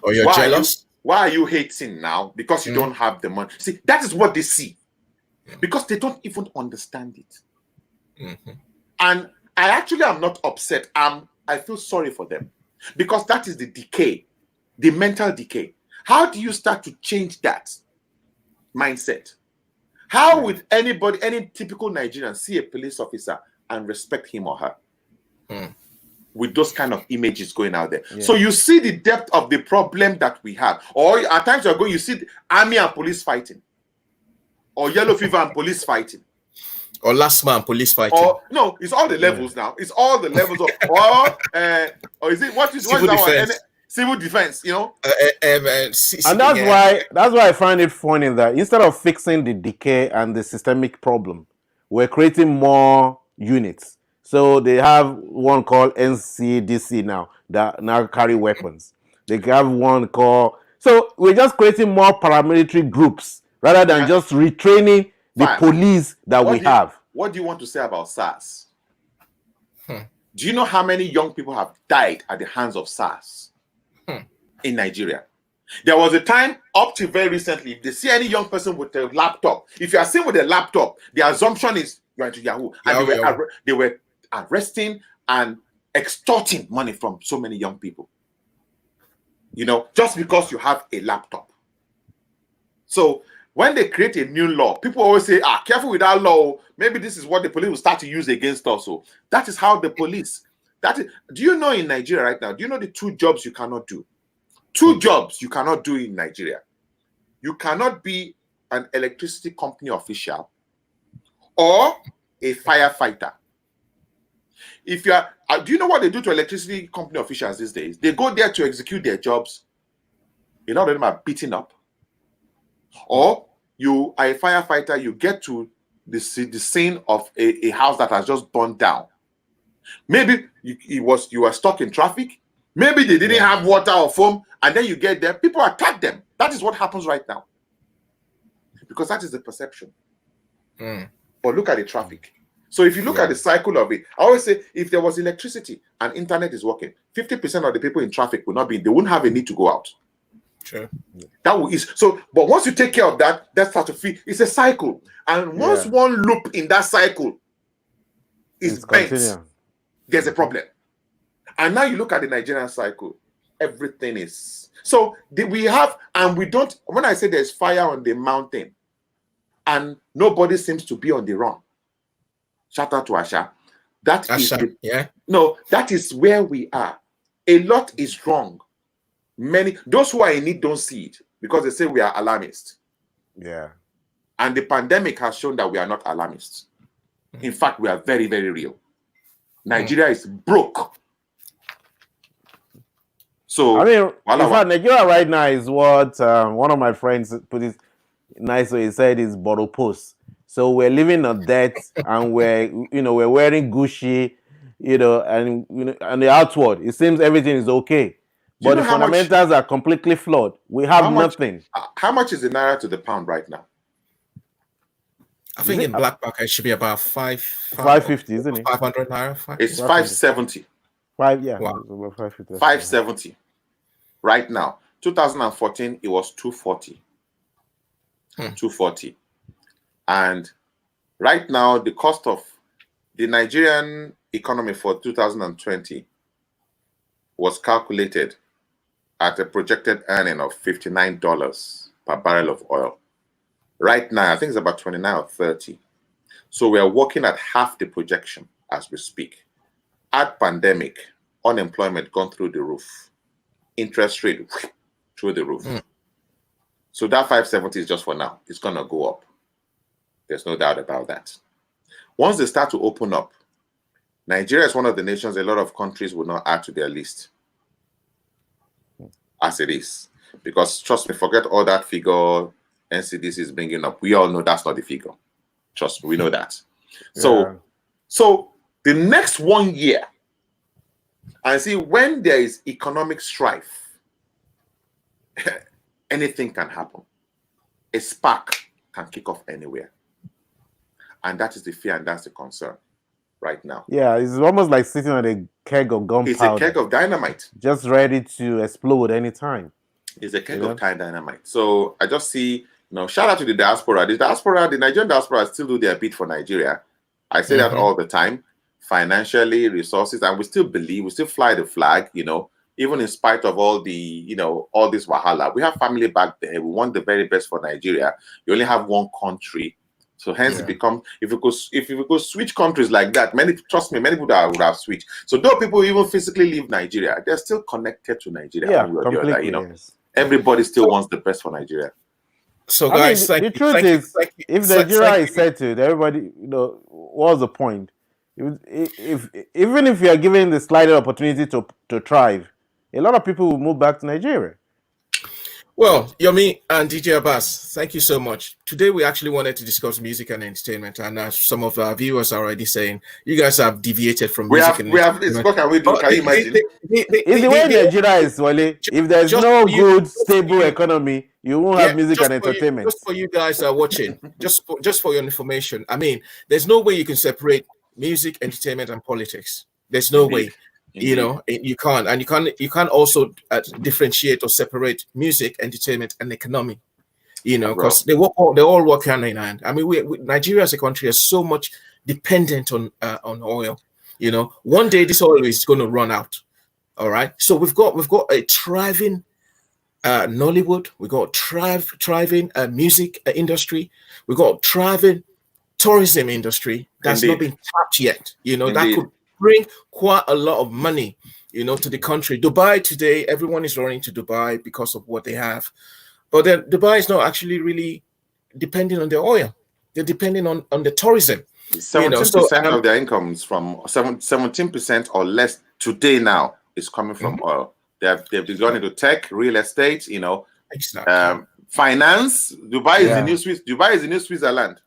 Or you're jealous.
Why are you hating now? Because you don't have the money. See, that is what they see. Because they don't even understand it. And I actually am not upset. I feel sorry for them. Because that is the decay, the mental decay. How do you start to change that mindset? How would anybody, any typical Nigerian, see a police officer and respect him or her? With those kind of images going out there. So you see the depth of the problem that we have. Or at times you see the army and police fighting. Or yellow fever and police fighting.
Or last man police fighting.
Or no, it's all the levels now. It's all the levels of or is it what is
civil defense?
Civil defense, you know.
And that's why I find it funny that instead of fixing the decay and the systemic problem, we're creating more units. So they have one called NCDC now that now carry weapons. They have one called, so we're just creating more paramilitary groups rather than just retraining the police that we have.
What do you want to say about SARS? Do you know how many young people have died at the hands of SARS in Nigeria? There was a time up to very recently, if they see any young person with a laptop, if you are seen with a laptop, the assumption is you're into Yahoo. And they were arresting and extorting money from so many young people. You know, just because you have a laptop. So when they create a new law, people always say, careful with that law. Maybe this is what the police will start to use against us. So that is how the police, do you know in Nigeria right now, do you know the 2 jobs you cannot do? 2 jobs you cannot do in Nigeria. You cannot be an electricity company official or a firefighter. If you are, do you know what they do to electricity company officials these days? They go there to execute their jobs. A lot of them are beaten up. Or you are a firefighter, you get to the scene of a house that has just burned down. Maybe you were stuck in traffic. Maybe they didn't have water or foam, and then you get there, people attack them. That is what happens right now. Because that is the perception. But look at the traffic. So if you look at the cycle of it, I always say if there was electricity and internet is working, 50% of the people in traffic would not be, they wouldn't have a need to go out.
Sure.
That will ease. So, but once you take care of that, that starts to feel it's a cycle. And once one loop in that cycle is bent, there's a problem. And now you look at the Nigerian cycle, everything is so we have, and we don't. When I say there's fire on the mountain, and nobody seems to be on the run. Shout out to Asha. That is where we are. A lot is wrong. Those who are in it don't see it because they say we are alarmists.
Yeah.
And the pandemic has shown that we are not alarmists. In fact, we are very, very real. Nigeria is broke. So
I mean, in fact, Nigeria right now is what one of my friends put it nice way. He said is bottle post. So we're living on debt, and we're wearing Gucci, and and the outward it seems everything is okay, but the fundamentals are completely flawed. We have nothing.
How much is the naira to the pound right now?
I think in black market it should be about
550, isn't it?
500 naira.
It's 570.
Wow.
550. 570. Right now, 2014 it was 240. 240. And right now, the cost of the Nigerian economy for 2020 was calculated at a projected earning of $59 per barrel of oil. Right now, I think it's about 29 or 30. So we are working at half the projection as we speak. At pandemic, unemployment gone through the roof. Interest rate through the roof. So that 570 is just for now. It's going to go up. There's no doubt about that. Once they start to open up, Nigeria is one of the nations a lot of countries will not add to their list as it is. Because trust me, forget all that figure NCDC is bringing up. We all know that's not the figure. Trust me, we know that. So the next 1 year, and see when there is economic strife, anything can happen. A spark can kick off anywhere. And that is the fear and that's the concern right now.
Yeah, it's almost like sitting on a keg of gunpowder.
It's a keg of dynamite.
Just ready to explode anytime.
It's a keg of dynamite. So I just see, shout out to the diaspora. The Nigerian diaspora still do their bit for Nigeria. I say that all the time. Financially, resources, and we still believe, we still fly the flag, even in spite of all the, all this wahala. We have family back there. We want the very best for Nigeria. You only have one country. So hence it becomes, if you go switch countries like that, trust me, many people would have switched. So though people even physically leave Nigeria, they're still connected to Nigeria.
Yeah, completely, yes.
Everybody still wants the best for Nigeria.
So guys,
the truth is, if Nigeria is settled, everybody, what's the point? Even if you are given the slight opportunity to thrive, a lot of people will move back to Nigeria.
Well, Yomi and DJ Abass, thank you so much. Today we actually wanted to discuss music and entertainment, and as some of our viewers are already saying, you guys have deviated from music and entertainment.
What can we do? Can you imagine?
It's the way Nigeria is, Wale. If there's no good, stable economy, you won't have music and entertainment.
Just for you guys watching, just for your information, I mean, there's no way you can separate music, entertainment, and politics. There's no way. You can't, and you can't also differentiate or separate music, entertainment, and economy. Because they all work hand in hand. I mean, Nigeria as a country is so much dependent on oil. One day this oil is going to run out. All right, so we've got a thriving Nollywood. We've got thriving music industry. We've got thriving tourism industry that's not been tapped yet. That could bring quite a lot of money, to the country. Dubai today, everyone is running to Dubai because of what they have. But then Dubai is not actually really depending on the oil. They're depending on the tourism.
17% of their incomes from 17% or less today now is coming from oil. They've gone into tech, real estate,
exactly.
Finance. Dubai is the new Swiss. Dubai is the new Switzerland.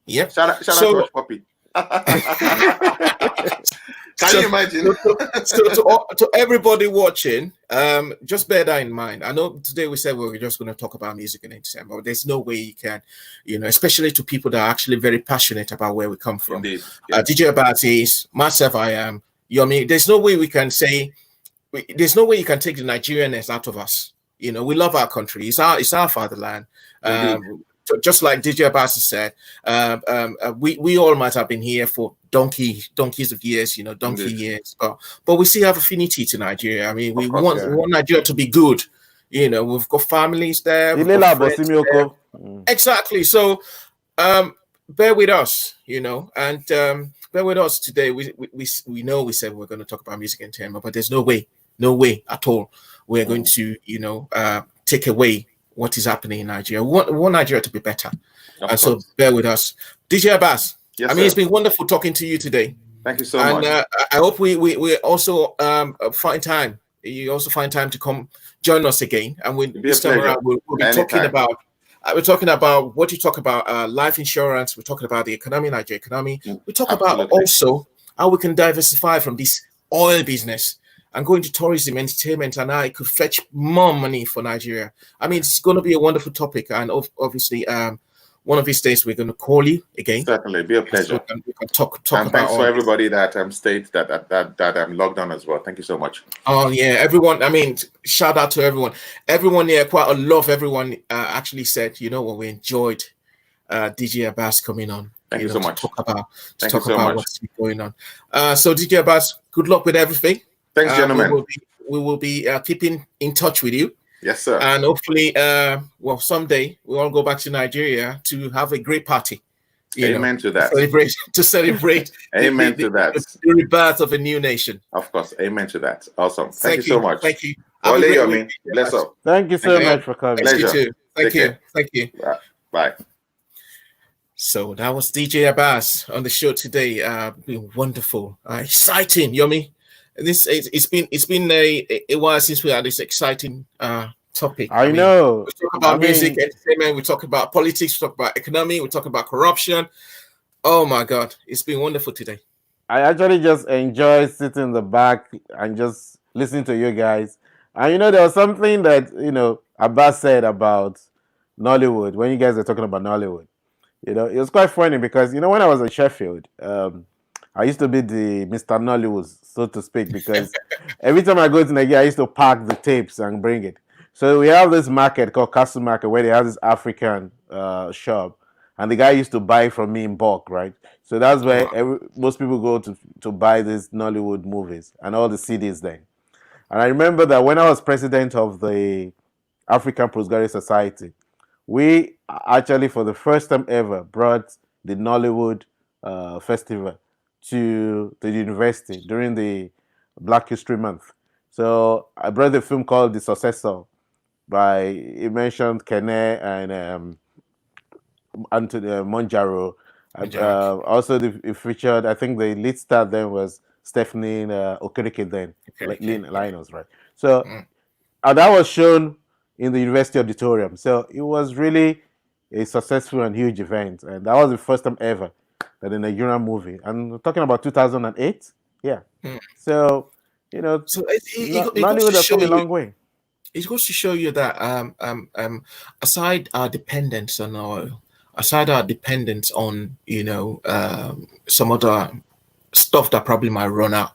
Yep.
Shout out to Watch Poppy. Can you imagine?
To everybody watching, just bear that in mind. I know today we said we're just going to talk about music and entertainment, but there's no way you can, especially to people that are actually very passionate about where we come from.
Indeed. Yeah.
DJ Abass is, myself, I am, Yomi. There's no way we can say, there's no way you can take the Nigerianness out of us. We love our country. It's our fatherland. Just like DJ Abass said, we all might have been here for donkeys of years, years, but we still have affinity to Nigeria. I mean, we want Nigeria to be good. We've got families there. Exactly. So bear with us, and bear with us today. We know we said we're going to talk about music and entertainment, but there's no way at all we're going to take away what is happening in Nigeria. We want Nigeria to be better. So bear with us. DJ Abass,
yes,
it's been wonderful talking to you today.
Thank you so much.
And I hope we also find time. You also find time to come join us again. And this time around, we'll be talking about we're talking about what you talk about, life insurance. We're talking about the economy, Nigeria economy. We talk about also how we can diversify from this oil business and go into tourism, entertainment, and how it could fetch more money for Nigeria. I mean, it's going to be a wonderful topic, and obviously, one of these days we're going to call you again.
Certainly, it'll be a pleasure.
So we can talk
and
about.
Thanks for everybody that stayed that I'm logged on as well. Thank you so much.
Oh yeah, everyone. I mean, shout out to everyone. Everyone here, quite a lot of everyone actually said, we enjoyed DJ Abass coming on.
Thank you so much.
To talk about what's going on. So DJ Abass, good luck with everything.
Thanks, gentlemen.
We will be keeping in touch with you.
Yes, sir.
And hopefully, someday we'll all go back to Nigeria to have a great party.
Amen to that.
To celebrate.
Amen to that.
The rebirth of a new nation.
Of course. Amen to that. Awesome. Thank you so much.
Thank you.
Bless up.
Thank you so much for coming.
Thank you too. Thank you.
Bye.
So that was DJ Abass on the show today. Been wonderful, exciting, Yomi. It's been a while since we had this exciting topic.
I know.
We talk about music, entertainment. We talk about politics. We talk about economy. We talk about corruption. Oh my God, it's been wonderful today.
I actually just enjoy sitting in the back and just listening to you guys. And there was something that Abass said about Nollywood when you guys were talking about Nollywood. It was quite funny because when I was in Sheffield, I used to be the Mr. Nollywood, so to speak, because every time I go to Nigeria, I used to pack the tapes and bring it. So we have this market called Castle Market where they have this African shop, and the guy used to buy from me in bulk, right? So that's where most people go to buy these Nollywood movies and all the CDs then. And I remember that when I was president of the African Postgraduate Society, we actually, for the first time ever, brought the Nollywood festival to the university during the Black History Month. So I brought a film called The Successor he mentioned Kene and Anthony Monjaro. Also, it featured, I think the lead star then was Stephanie Okereke then, Linus, right? So that was shown in the university auditorium. So it was really a successful and huge event. And that was the first time ever that a Nigerian movie, and we're talking about 2008, yeah. So Nollywood has come a long way.
It goes to show you that aside our dependence on oil, aside our dependence on some other stuff that probably might run out,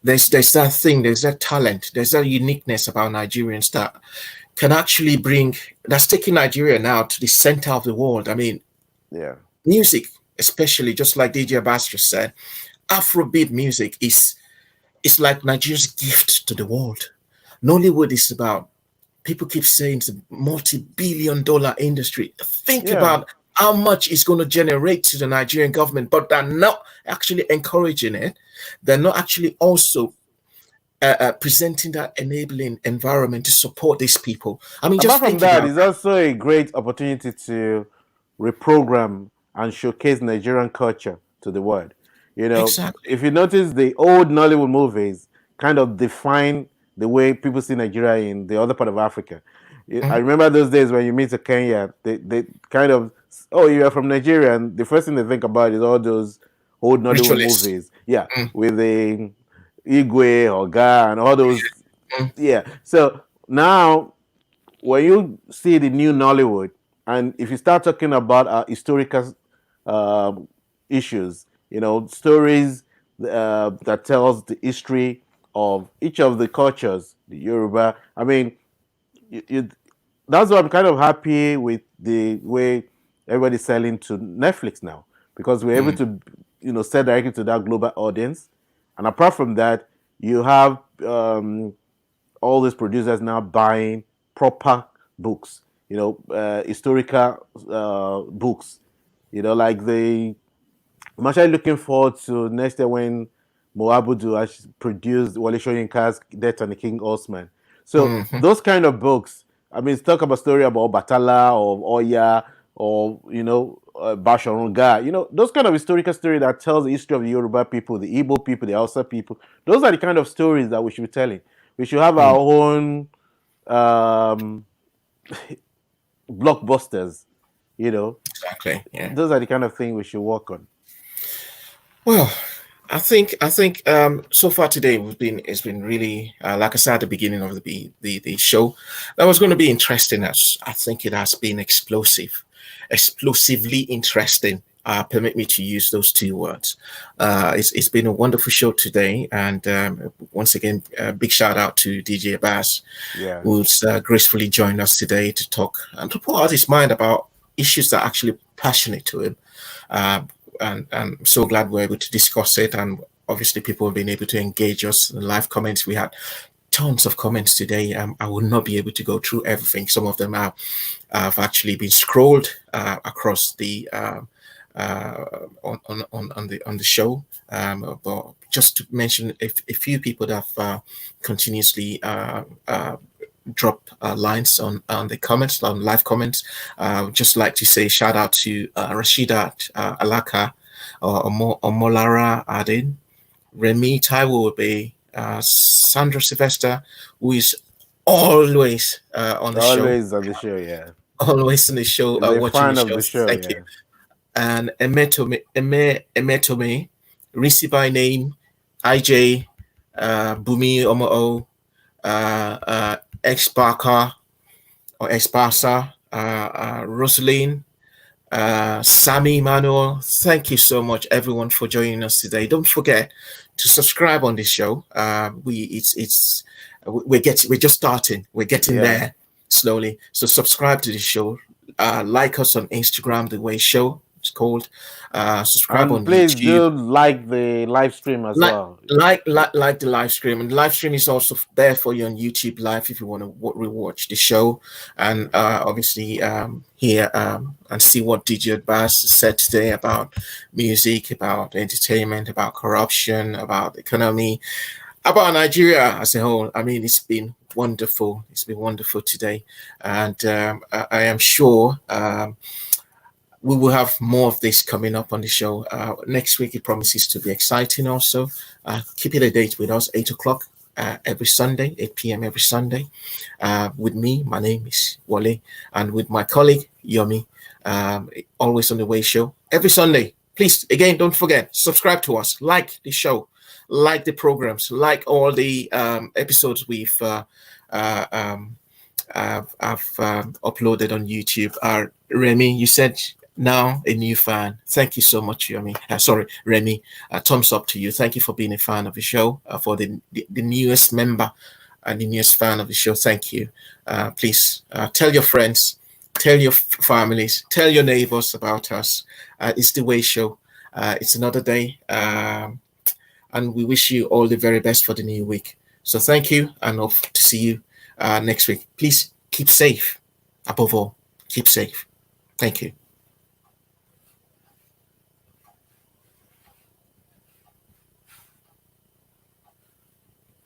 there's that thing, there's that talent, there's that uniqueness about Nigerians that can actually that's taking Nigeria now to the center of the world. I mean, music, especially, just like DJ Abass just said, Afrobeat music is like Nigeria's gift to the world. Nollywood is about, people keep saying it's a multi-billion-dollar industry. Think about how much it's going to generate to the Nigerian government, but they're not actually encouraging it. They're not actually also presenting that enabling environment to support these people. I mean, just
apart from that, it's also a great opportunity to reprogram and showcase Nigerian culture to the word. You know,
Exactly.
if you notice, the old Nollywood movies kind of define the way people see Nigeria in the other part of Africa. I remember those days when you meet a Kenya, they kind of, oh, you're from Nigeria, and the first thing they think about is all those old Nollywood
Ritualists.
movies. Yeah, with the Igwe, Oga, and all those. Yeah. So now, when you see the new Nollywood, and if you start talking about historical issues, you know, stories that tells the history of each of the cultures, the Yoruba. I mean, that's why I'm kind of happy with the way everybody's selling to Netflix now, because we're able to, you know, sell directly to that global audience. And apart from that, you have all these producers now buying proper books, you know, historical books, you know, like I'm actually looking forward to next year when Moabudu actually produced Wale Soyinka's Death on the King Osman. So those kind of books, I mean, talk about story about Batala or Oya or, you know, Bashorunga, you know, those kind of historical story that tells the history of the Yoruba people, the Igbo people, the Hausa people. Those are the kind of stories that we should be telling. We should have our own blockbusters, you know.
Exactly. Yeah.
Those are the kind of thing we should work on.
Well, I think so far today it's been really like I said at the beginning of the show, that was going to be interesting. As I think it has been explosively interesting. Permit me to use those two words. It's been a wonderful show today, and once again, big shout out to DJ Abass, who's gracefully joined us today to talk and to pour out his mind about issues that are actually passionate to him. And I'm so glad we're able to discuss it, and obviously people have been able to engage us in live comments. We had tons of comments today. I will not be able to go through everything. Some of them have actually been scrolled across the on the show. But just to mention a few people that have continuously drop lines on the comments, on live comments. Just like to say shout out to Rashidat Alaka, Molara Adin, Remy Taiwo, Sandra Sylvester, who is always on the show.
Always on the show, yeah.
Always on the show, watching the show. Thank you. And Emetome, Risi by name, IJ, Bumi Omo, X-Barker or X-Barsa, Rosaline, Sammy Manuel. Thank you so much, everyone, for joining us today. Don't forget to subscribe on this show. We're just starting. We're getting there slowly. So subscribe to the show. Like us on Instagram, The Way Show. It's called. Subscribe on
please
YouTube.
Do like the live stream as well.
Like the live stream, and the live stream is also there for you on YouTube Live if you want to rewatch the show, and obviously hear and see what DJ Abass said today about music, about entertainment, about corruption, about economy, about Nigeria as a whole. I mean, it's been wonderful. It's been wonderful today, and I am sure. We will have more of this coming up on the show. Next week, it promises to be exciting also. Keep it a date with us, 8 o'clock every Sunday, 8 p.m. every Sunday. With me, my name is Wale, and with my colleague, Yomi, always on The Way Show, every Sunday. Please, again, don't forget, subscribe to us, like the show, like the programs, like all the episodes we've uploaded on YouTube. Remy, you said now a new fan. Thank you so much, Yomi. Remy. Thumbs up to you. Thank you for being a fan of the show. For the newest member and the newest fan of the show, thank you. Please tell your friends, tell your families, tell your neighbors about us. It's The Way Show. It's another day, and we wish you all the very best for the new week. So thank you, and hope to see you next week. Please keep safe. Above all, keep safe. Thank you.